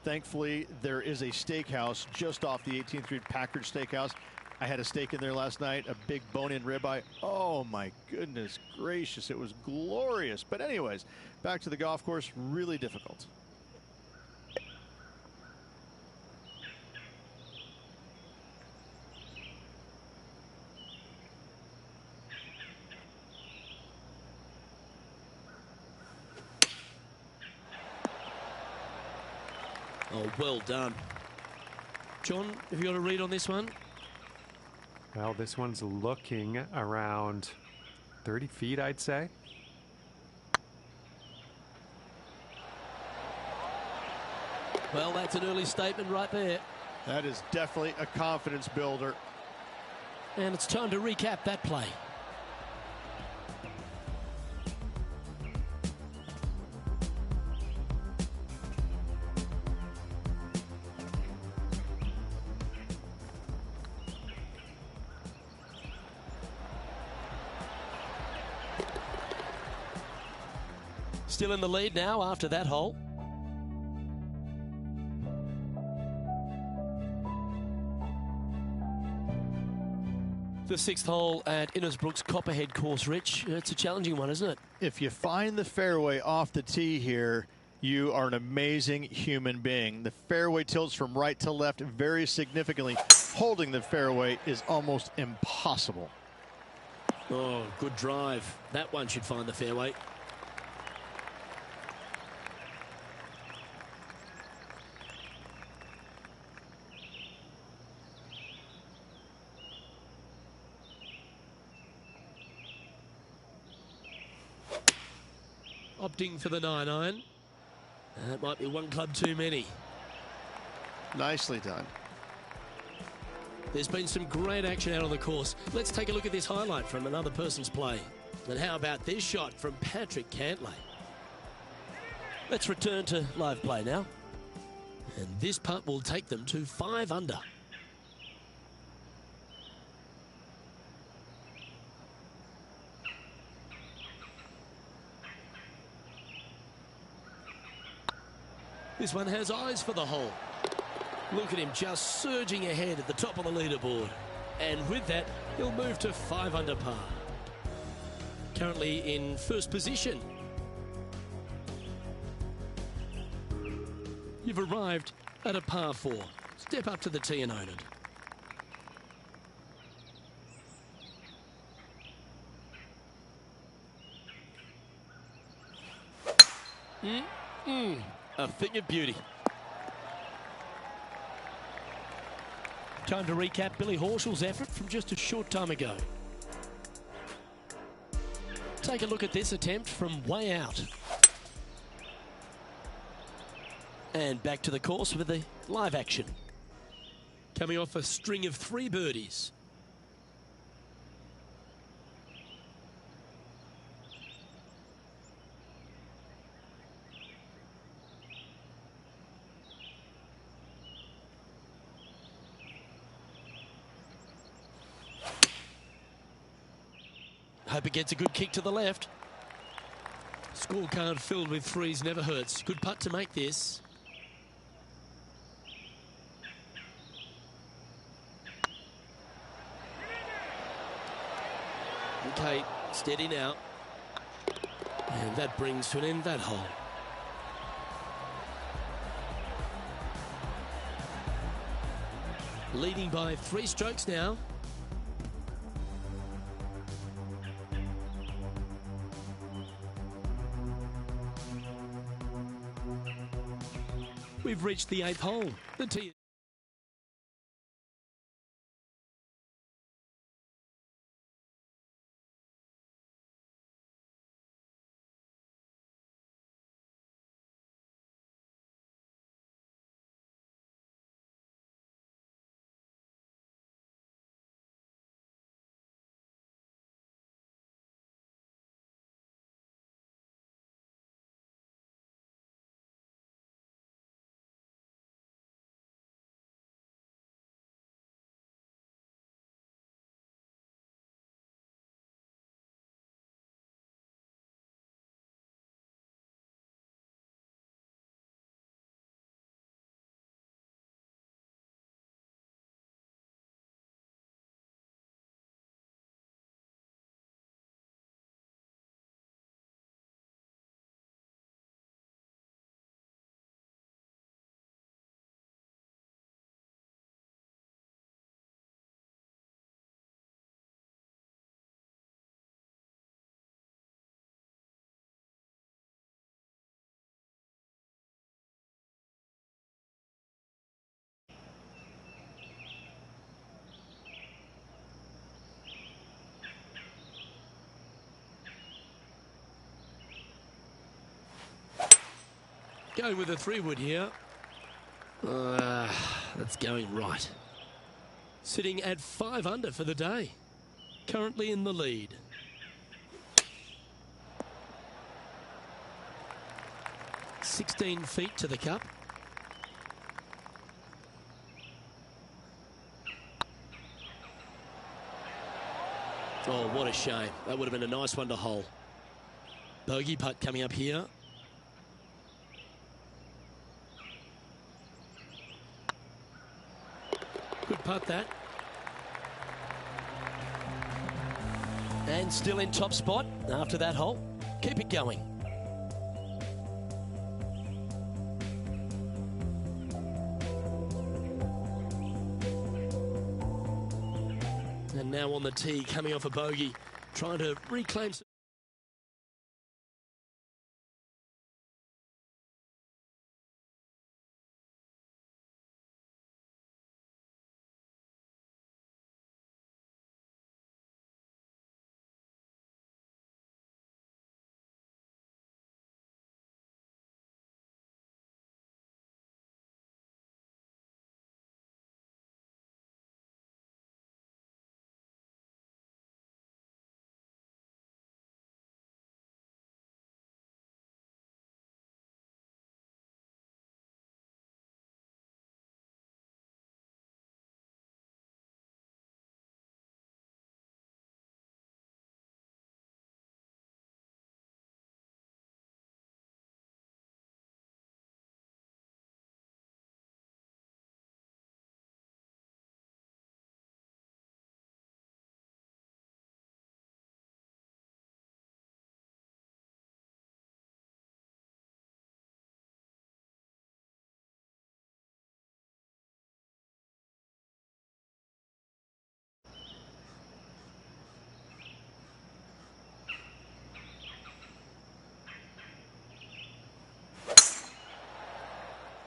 Thankfully, there is a steakhouse just off the 18th Street Packard Steakhouse. I had a steak in there last night, a big bone-in ribeye. Oh, my goodness gracious. It was glorious. But anyways, back to the golf course, really difficult. Oh, well done. John, have you got a read on this one? Well, this one's looking around 30 feet, I'd say. Well, that's an early statement right there. That is definitely a confidence builder. And it's time to recap that play. Still in the lead now after that hole. The sixth hole at Innisbrook's Copperhead course, Rich. It's a challenging one, isn't it? If you find the fairway off the tee here, you are an amazing human being. The fairway tilts from right to left very significantly. Holding the fairway is almost impossible. Oh, good drive. That one should find the fairway. Opting for the 9-iron. That might be one club too many. Nicely done. There's been some great action out on the course. Let's take a look at this highlight from another person's play. And how about this shot from Patrick Cantlay? Let's return to live play now. And this putt will take them to 5 under. This one has eyes for the hole. Look at him just surging ahead at the top of the leaderboard. And with that, he'll move to 5 under par. Currently in first position. You've arrived at a par 4. Step up to the tee and own it. A thing of beauty. Time to recap Billy Horschel's effort from just a short time ago. Take a look at this attempt from way out. And back to the course with the live action. Coming off a string of 3 birdies. Hope it gets a good kick to the left. Scorecard filled with threes never hurts. Good putt to make this. Okay, steady now. And that brings to an end that hole. Leading by 3 strokes now. We've reached the 8th hole. The tee. Going with a 3-wood here. That's going right. Sitting at 5 under for the day. Currently in the lead. $16 feet to the cup. Oh, what a shame. That would have been a nice one to hole. Bogey putt coming up here. Good putt that. And still in top spot after that hole. Keep it going. And now on the tee, coming off a bogey, trying to reclaim some.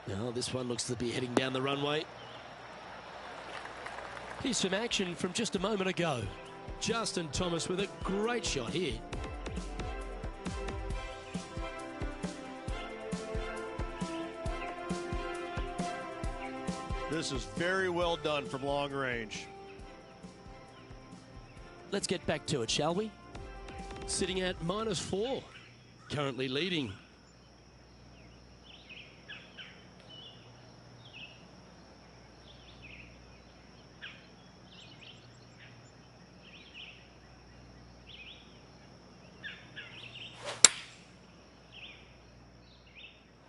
Now this one looks to be heading down the runway. Here's some action from just a moment ago. Justin Thomas with a great shot here. This is very well done from long range. Let's get back to it, shall we? Sitting at -4, currently leading.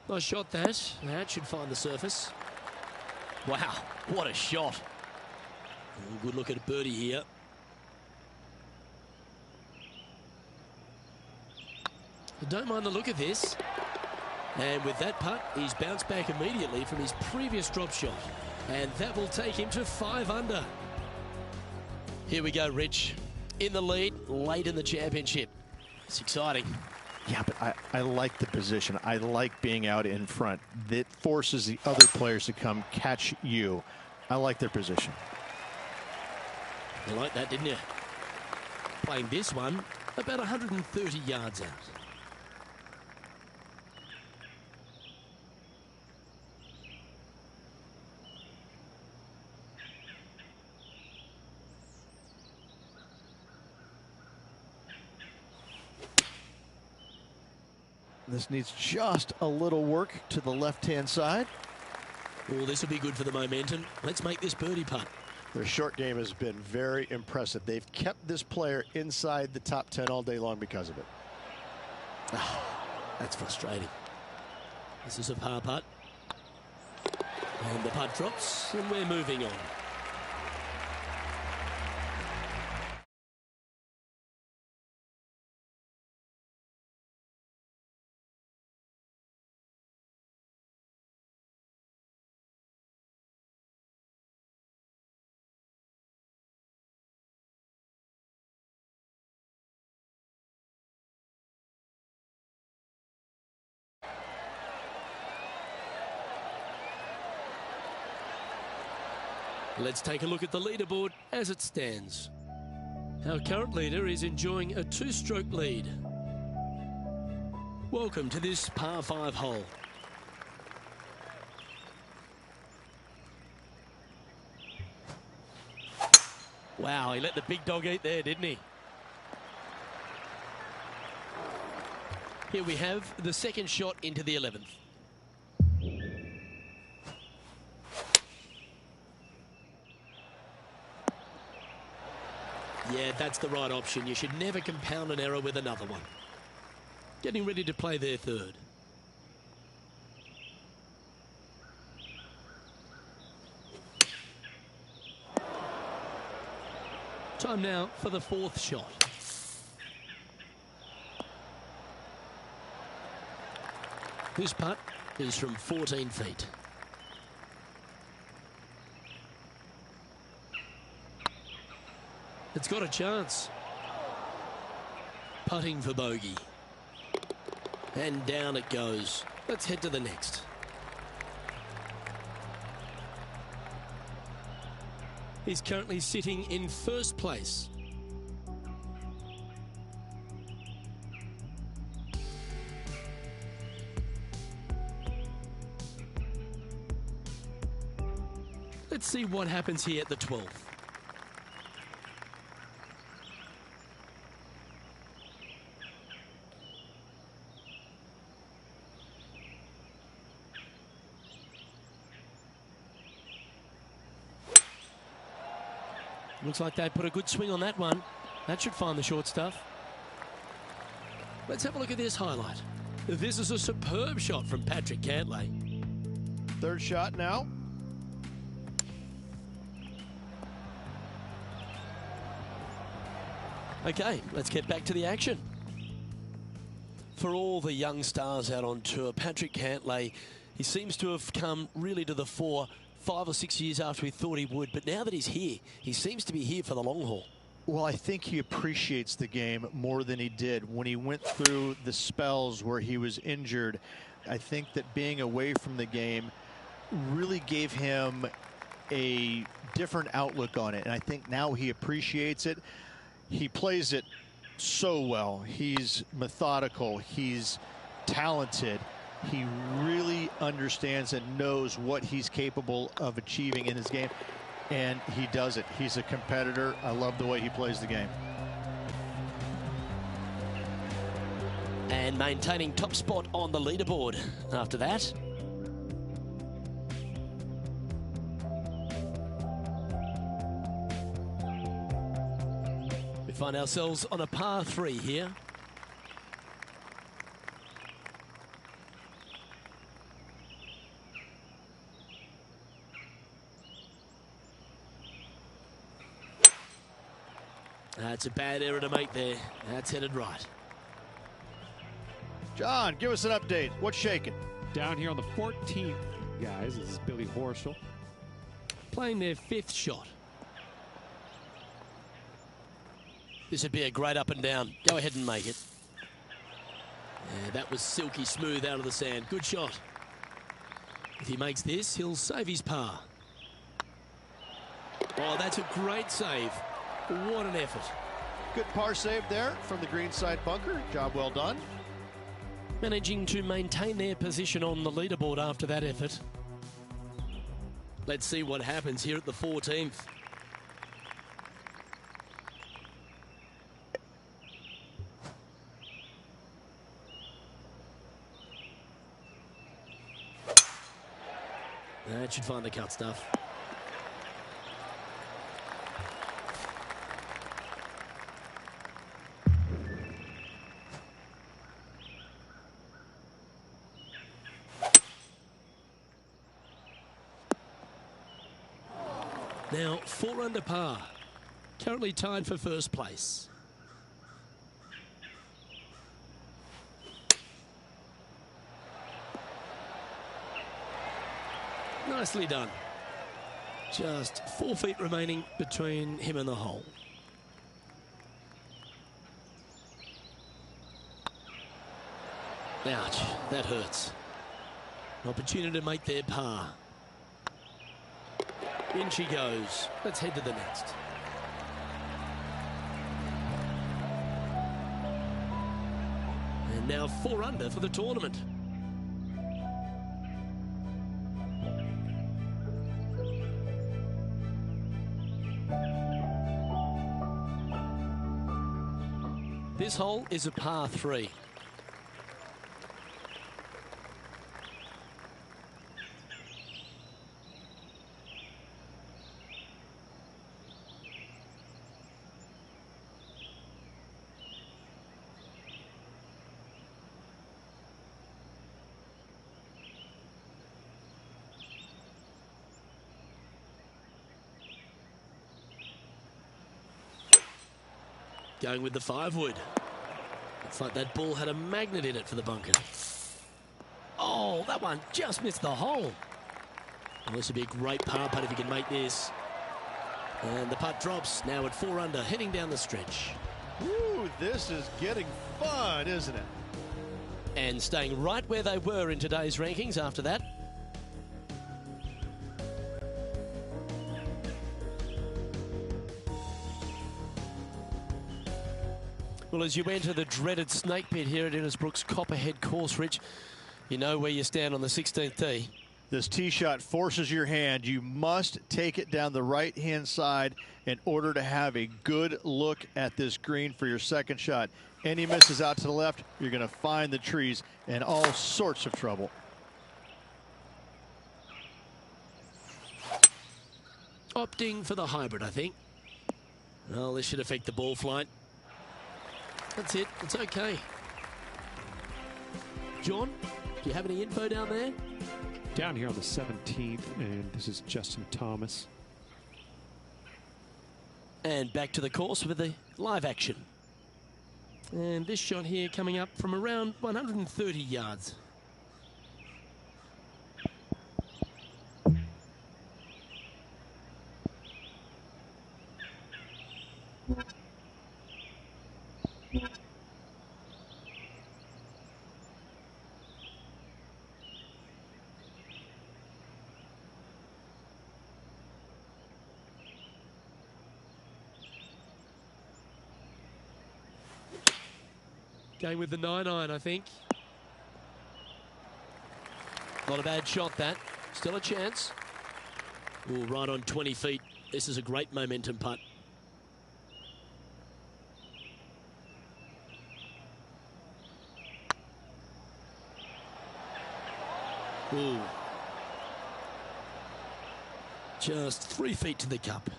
Nice shot that. That should find the surface. Wow, what a shot. Good look at a birdie here. Don't mind the look of this. And with that putt, he's bounced back immediately from his previous drop shot. And that will take him to 5 under. Here we go, Rich. In the lead, late in the championship. It's exciting. Yeah, but I like the position. I like being out in front. That forces the other players to come catch you. I like their position. You like that, didn't you? Playing this one about 130 yards out. This needs just a little work to the left-hand side. Oh, this will be good for the momentum. Let's make this birdie putt. Their short game has been very impressive. They've kept this player inside the top 10 all day long because of it. Oh, that's frustrating. This is a par putt. And the putt drops, and we're moving on. Let's take a look at the leaderboard as it stands. Our current leader is enjoying a 2-stroke lead. Welcome to this par 5 hole. Wow, he let the big dog eat there, didn't he? Here we have the second shot into the 11th. Yeah, that's the right option. You should never compound an error with another one. Getting ready to play their third. Time now for the 4th shot. This putt is from 14 feet. It's got a chance. Putting for bogey. And down it goes. Let's head to the next. He's currently sitting in 1st place. Let's see what happens here at the 12th. Looks like they put a good swing on that one. That should find the short stuff. Let's have a look at this highlight. This is a superb shot from Patrick Cantlay. 3rd shot now. Okay, let's get back to the action. For all the young stars out on tour, Patrick Cantlay, he seems to have come really to the fore 5 or 6 years after we thought he would, but now that he's here, he seems to be here for the long haul. Well, I think he appreciates the game more than he did when he went through the spells where he was injured. I think that being away from the game really gave him a different outlook on it, and I think now he appreciates it. He plays it so well. He's methodical. He's talented. He really understands and knows what he's capable of achieving in his game, and he does it. He's a competitor. I love the way he plays the game. And maintaining top spot on the leaderboard after that. We find ourselves on a par 3 here. That's a bad error to make there. That's headed right. John, give us an update. What's shaking? Down here on the 14th, guys, this is Billy Horschel. Playing their 5th shot. This would be a great up and down. Go ahead and make it. Yeah, that was silky smooth out of the sand. Good shot. If he makes this, he'll save his par. Oh, that's a great save. What an effort. Good par save there from the greenside bunker. Job well done. Managing to maintain their position on the leaderboard after that effort. Let's see what happens here at the 14th. That should find the cut stuff. Now 4 under par, currently tied for first place. Nicely done. Just 4 feet remaining between him and the hole. Ouch, that hurts. An opportunity to make their par. In she goes. Let's head to the next. And now 4 under for the tournament. This hole is a par 3. Going with the 5 wood. Looks like that ball had a magnet in it for the bunker. Oh, that one just missed the hole. Well, this would be a great par putt if he can make this. And the putt drops now at 4 under, heading down the stretch. Ooh, this is getting fun, isn't it? And staying right where they were in today's rankings after that. Well, as you enter the dreaded snake pit here at Innisbrook's Copperhead course, Rich, you know where you stand on the 16th tee. This tee shot forces your hand. You must take it down the right-hand side in order to have a good look at this green for your second shot. Any misses out to the left, you're going to find the trees and all sorts of trouble. Opting for the hybrid, I think. Well, this should affect the ball flight. That's it. It's okay. John, do you have any info down there? Down here on the 17th, and this is Justin Thomas. And back to the course with the live action. And this shot here coming up from around 130 yards. Going with the 9-iron, I think. Not a bad shot, that. Still a chance. Ooh, right on 20 feet. This is a great momentum putt. Ooh. Just 3 feet to the cup.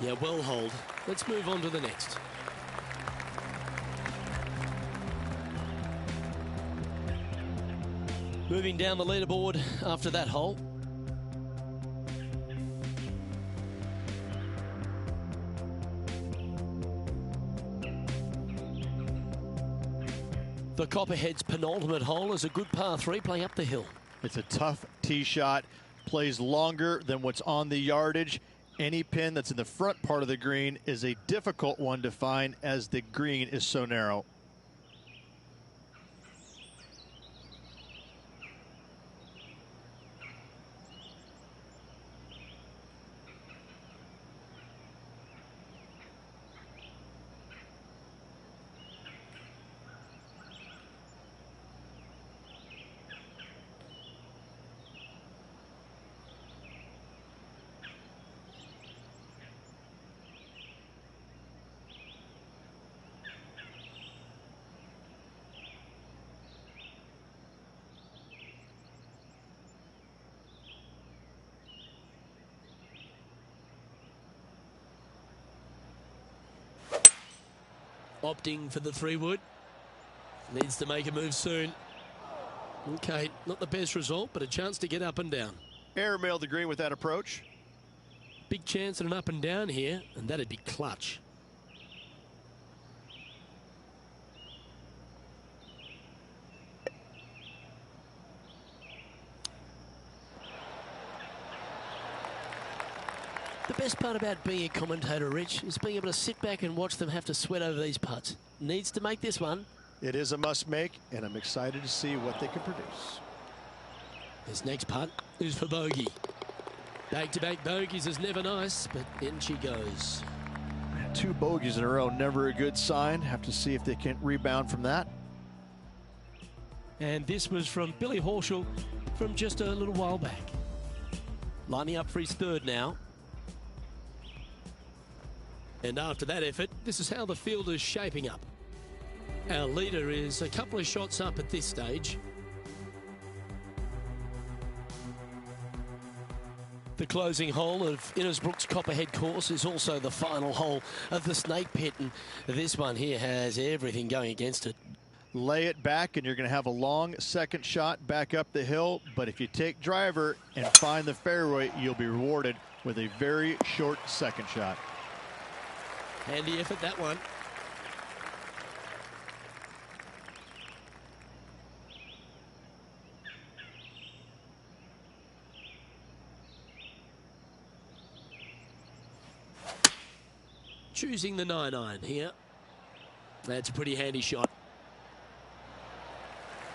Yeah, well hold. Let's move on to the next. Moving down the leaderboard after that hole. The Copperhead's penultimate hole is a good par 3 playing up the hill. It's a tough tee shot, plays longer than what's on the yardage. Any pin that's in the front part of the green is a difficult one to find as the green is so narrow. Opting for the 3-wood. Needs to make a move soon. Okay, not the best result, but a chance to get up and down. Airmailed the green with that approach. Big chance at an up and down here, and that'd be clutch. The best part about being a commentator, Rich, is being able to sit back and watch them have to sweat over these putts. Needs to make this one. It is a must make, and I'm excited to see what they can produce. This next putt is for bogey. Back-to-back bogeys is never nice, but in she goes. 2 bogeys in a row, never a good sign. Have to see if they can rebound from that. And this was from Billy Horschel from just a little while back. Lining up for his 3rd now. And after that effort, this is how the field is shaping up. Our leader is a couple of shots up at this stage. The closing hole of Innisbrook's Copperhead course is also the final hole of the Snake Pit, and this one here has everything going against it. Lay it back, and you're going to have a long second shot back up the hill, but if you take driver and find the fairway, you'll be rewarded with a very short second shot. Handy effort, that one. Choosing the 9-iron here. That's a pretty handy shot.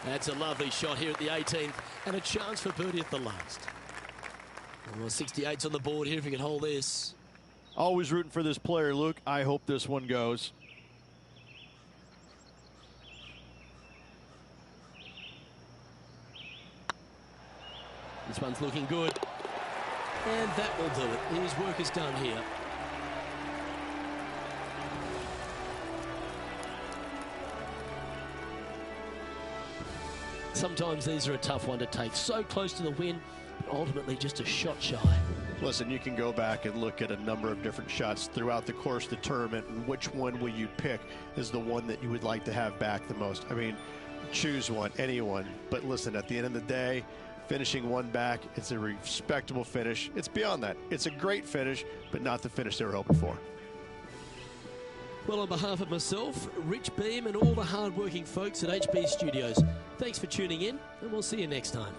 That's a lovely shot here at the 18th, and a chance for birdie at the last. Well, 68's on the board here if he can hold this. Always rooting for this player, Luke. I hope this one goes. This one's looking good. And that will do it. His work is done here. Sometimes these are a tough one to take. So close to the win, but ultimately just a shot shy. Listen, you can go back and look at a number of different shots throughout the course of the tournament, and which one will you pick is the one that you would like to have back the most? I mean, choose one, anyone. But listen, at the end of the day, finishing one back, it's a respectable finish. It's beyond that. It's a great finish, but not the finish they were hoping for. Well, on behalf of myself, Rich Beam, and all the hard-working folks at HB Studios, thanks for tuning in, and we'll see you next time.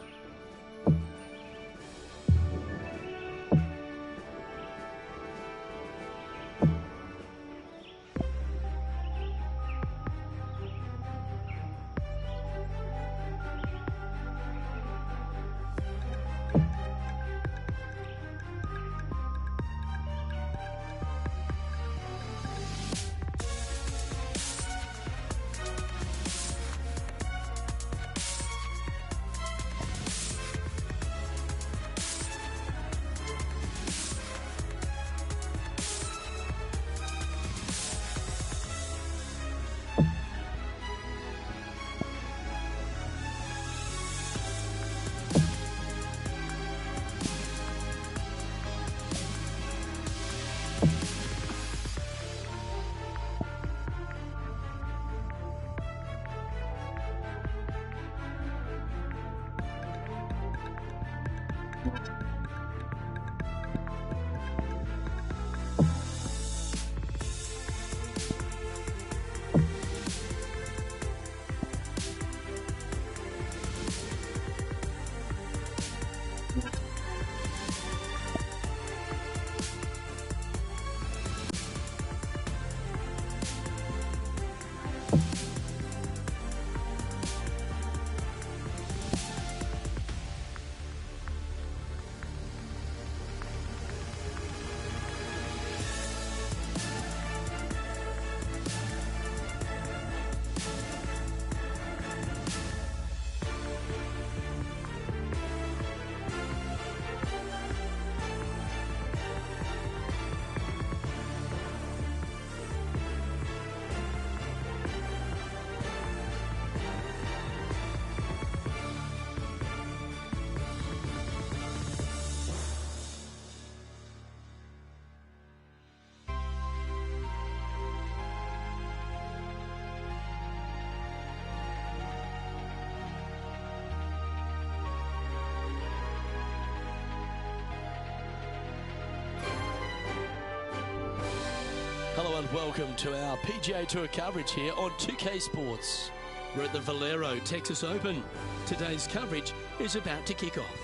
Hello and welcome to our PGA Tour coverage here on 2K Sports. We're at the Valero Texas Open. Today's coverage is about to kick off.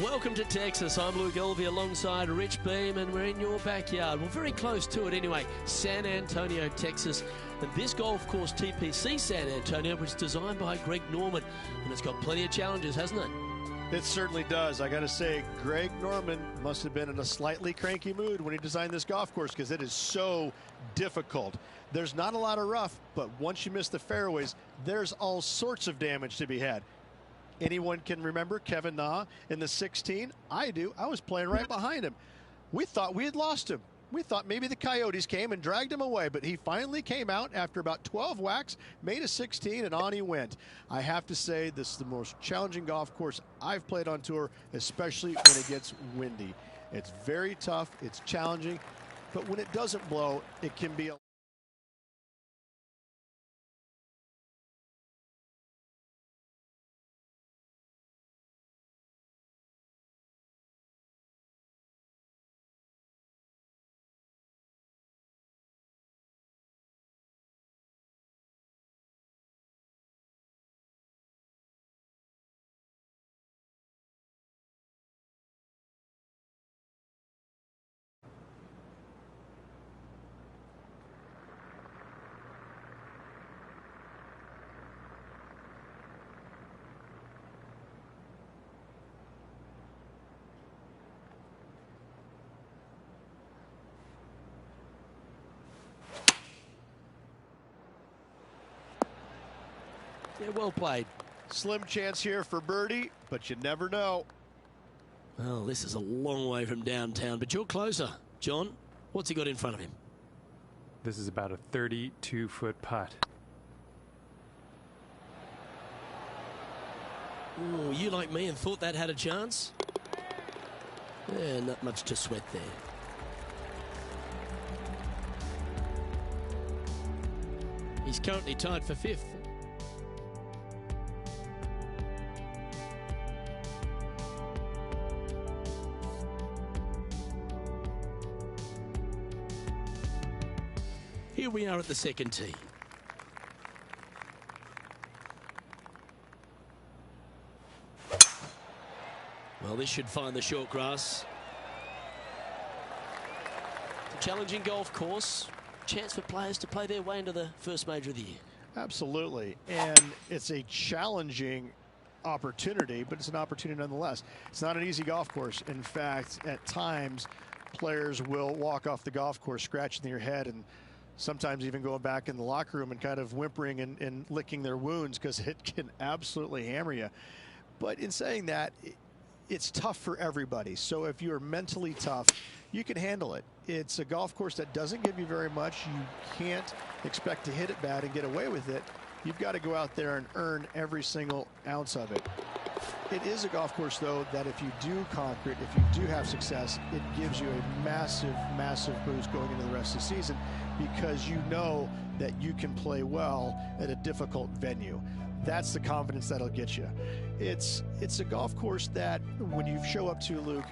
Welcome to Texas. I'm Luke Elvey alongside Rich Beam, and we're in your backyard. Well, very close to it anyway. San Antonio, Texas. And this golf course, TPC San Antonio, was designed by Greg Norman, and it's got plenty of challenges, hasn't it? It certainly does. I got to say, Greg Norman must have been in a slightly cranky mood when he designed this golf course, because it is so difficult. There's not a lot of rough, but once you miss the fairways, there's all sorts of damage to be had. Anyone can remember Kevin Na in the 16? I do. I was playing right behind him. We thought we had lost him. We thought maybe the Coyotes came and dragged him away, but he finally came out after about 12 whacks, made a 16, and on he went. I have to say, this is the most challenging golf course I've played on tour, especially when it gets windy. It's very tough, it's challenging, but when it doesn't blow, it can be a Yeah, well played. slim chance here for birdie, but you never know. Well, this is a long way from downtown, but you're closer. John, what's he got in front of him? This is about a 32-foot putt. Ooh, you like me and thought that had a chance? Yeah, not much to sweat there. He's currently tied for 5th. Here we are at the second tee. Well, this should find the short grass. A challenging golf course. Chance for players to play their way into the first major of the year. Absolutely, and it's a challenging opportunity, but it's an opportunity nonetheless. It's not an easy golf course. In fact, at times, players will walk off the golf course scratching their head and sometimes even going back in the locker room and kind of whimpering and licking their wounds, because it can absolutely hammer you. But in saying that, it's tough for everybody. So if you're mentally tough, you can handle it. It's a golf course that doesn't give you very much. You can't expect to hit it bad and get away with it. You've got to go out there and earn every single ounce of it. It is a golf course, though, that if you do conquer it, if you do have success, it gives you a massive, massive boost going into the rest of the season, because you know that you can play well at a difficult venue. That's the confidence that'll get you. It's a golf course that when you show up to, Luke,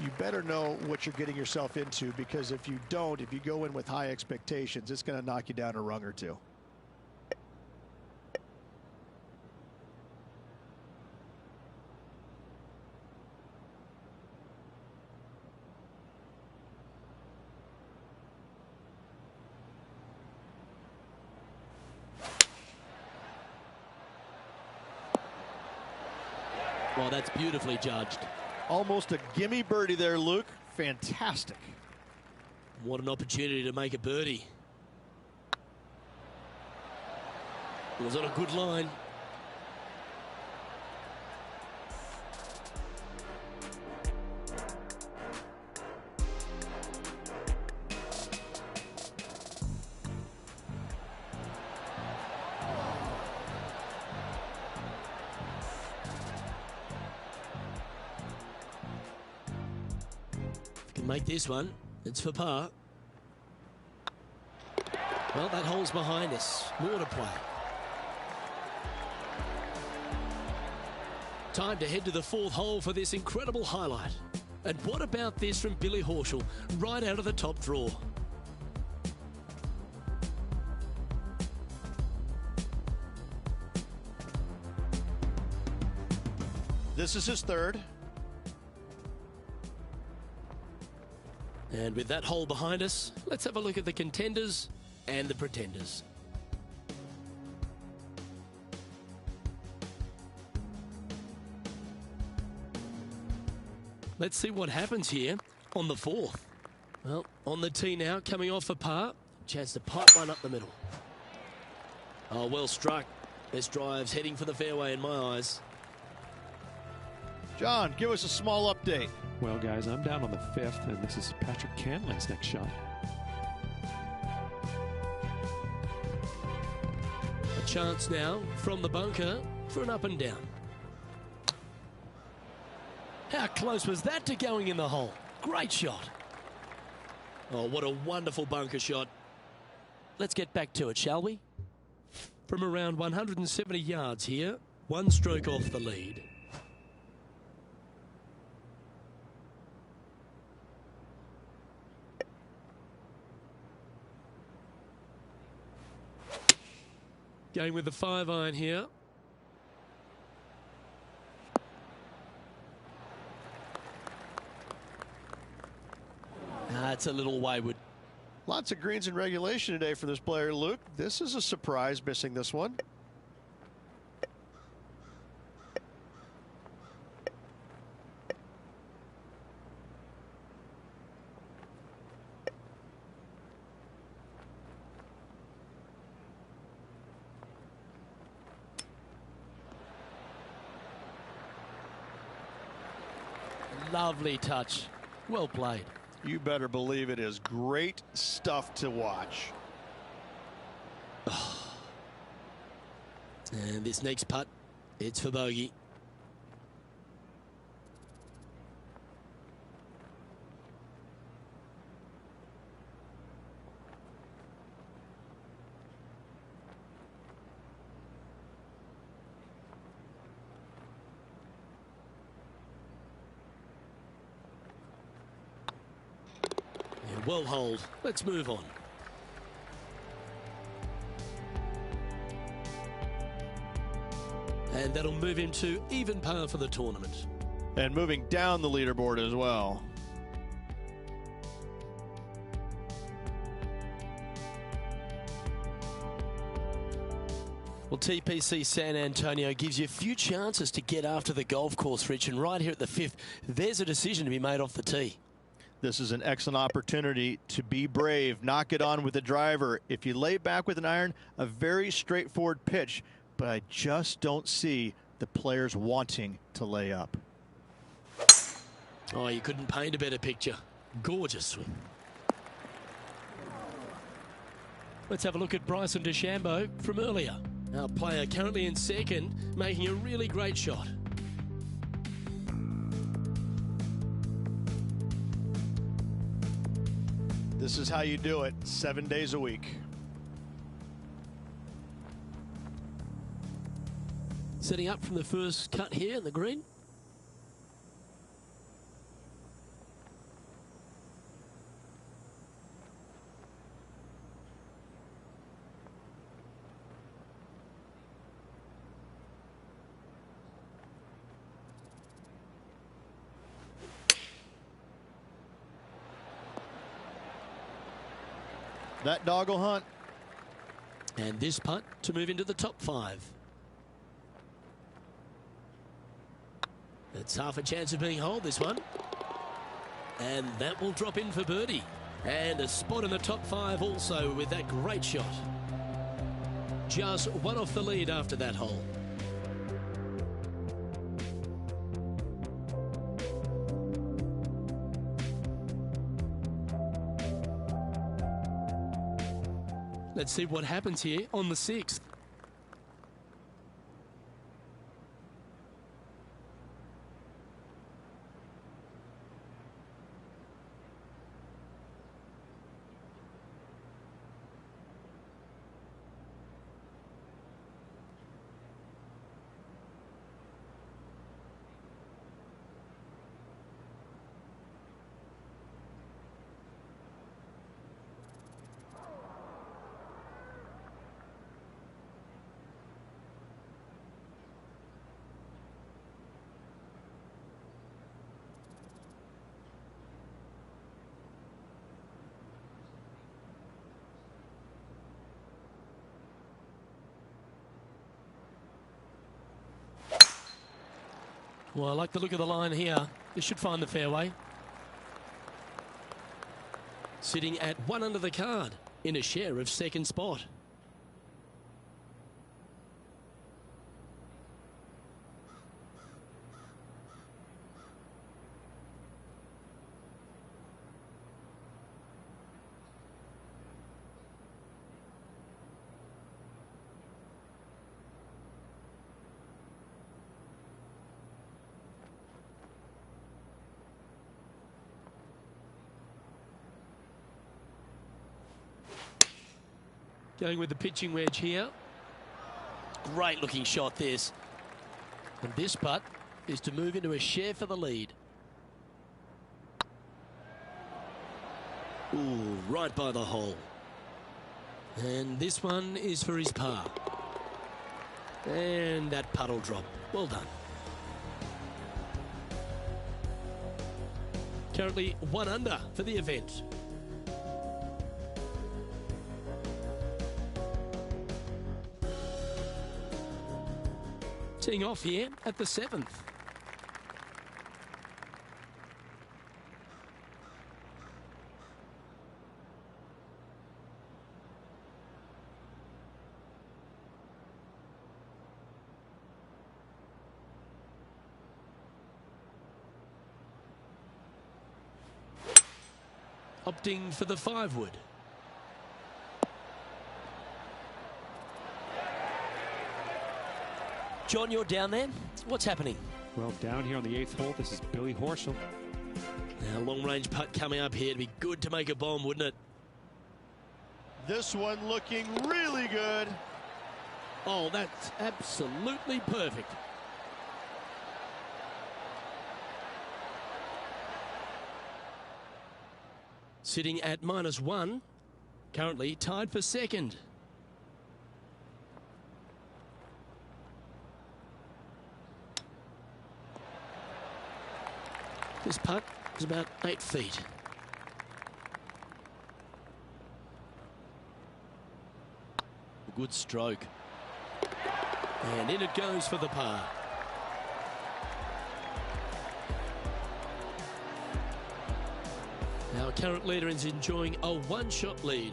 you better know what you're getting yourself into, because if you don't, if you go in with high expectations, it's going to knock you down a rung or two. Well, that's beautifully judged. Almost a gimme birdie there, Luke. Fantastic. What an opportunity to make a birdie. It was on a good line. Can make this one. It's for par. Well, that hole's behind us. More to play. Time to head to the 4th hole for this incredible highlight. And what about this from Billy Horschel, right out of the top draw? This is his third. And with that hole behind us, let's have a look at the contenders and the pretenders. Let's see what happens here on the fourth. Well, on the tee now, coming off a par. Chance to pipe one up the middle. Oh, well struck. This drive's heading for the fairway in my eyes. John, give us a small update. Well, guys, I'm down on the fifth, and this is Patrick Cantlin's next shot. A chance now from the bunker for an up and down. How close was that to going in the hole? Great shot. Oh, what a wonderful bunker shot. Let's get back to it, shall we? From around 170 yards here, one stroke off the lead. Going with the 5-iron here. It's a little wayward. Lots of greens in regulation today for this player, Luke. This is a surprise, missing this one. Lovely touch. Well played. You better believe it is great stuff to watch. And this next putt, it's for bogey. Well hold. Let's move on. And that'll move him to even par for the tournament. And moving down the leaderboard as well. Well, TPC San Antonio gives you a few chances to get after the golf course, Rich, and right here at the fifth, there's a decision to be made off the tee. This is an excellent opportunity to be brave, knock it on with the driver. If you lay back with an iron, a very straightforward pitch, but I just don't see the players wanting to lay up. Oh, you couldn't paint a better picture. Gorgeous swing. Let's have a look at Bryson DeChambeau from earlier. Our player currently in second, making a really great shot. This is how you do it 7 days a week. Setting up from the first cut here in the green. That dog will hunt. And this putt to move into the top 5. It's half a chance of being holed, this one. And that will drop in for birdie. And a spot in the top 5 also with that great shot. Just one off the lead after that hole. Let's see what happens here on the 6th. Well, I like the look of the line here. This should find the fairway. Sitting at 1 under the card in a share of second spot. Going with the pitching wedge here. Great looking shot this. And this putt is to move into a share for the lead. Ooh, right by the hole. And this one is for his par. And that putt will drop. Well done. Currently 1 under for the event. Teeing off here at the 7th. Opting for the 5-wood. John, you're down there. What's happening? Well, down here on the 8th hole, this is Billy Horschel. Now, long-range putt coming up here. It'd be good to make a bomb, wouldn't it? This one looking really good. Oh, that's absolutely perfect. Sitting at -1. Currently tied for second. This putt is about 8 feet. Good stroke. And in it goes for the par. Our current leader is enjoying a 1-shot lead.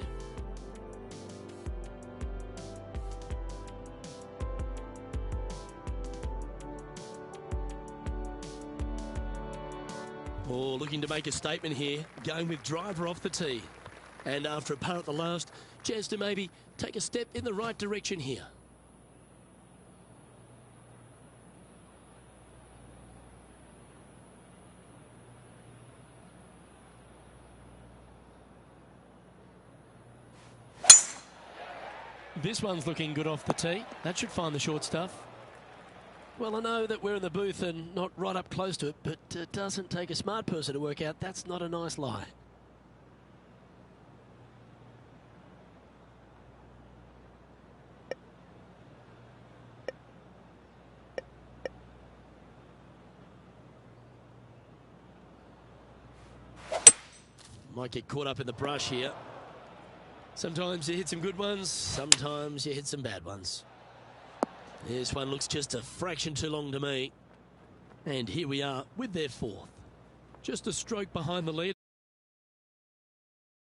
Oh, looking to make a statement here, going with driver off the tee. And after a par at the last, chance to maybe take a step in the right direction here. This one's looking good off the tee. That should find the short stuff. Well, I know that we're in the booth and not right up close to it, but it doesn't take a smart person to work out that's not a nice lie. Might get caught up in the brush here. Sometimes you hit some good ones, sometimes you hit some bad ones. This one looks just a fraction too long to me. And here we are with their 4th. Just a stroke behind the lead.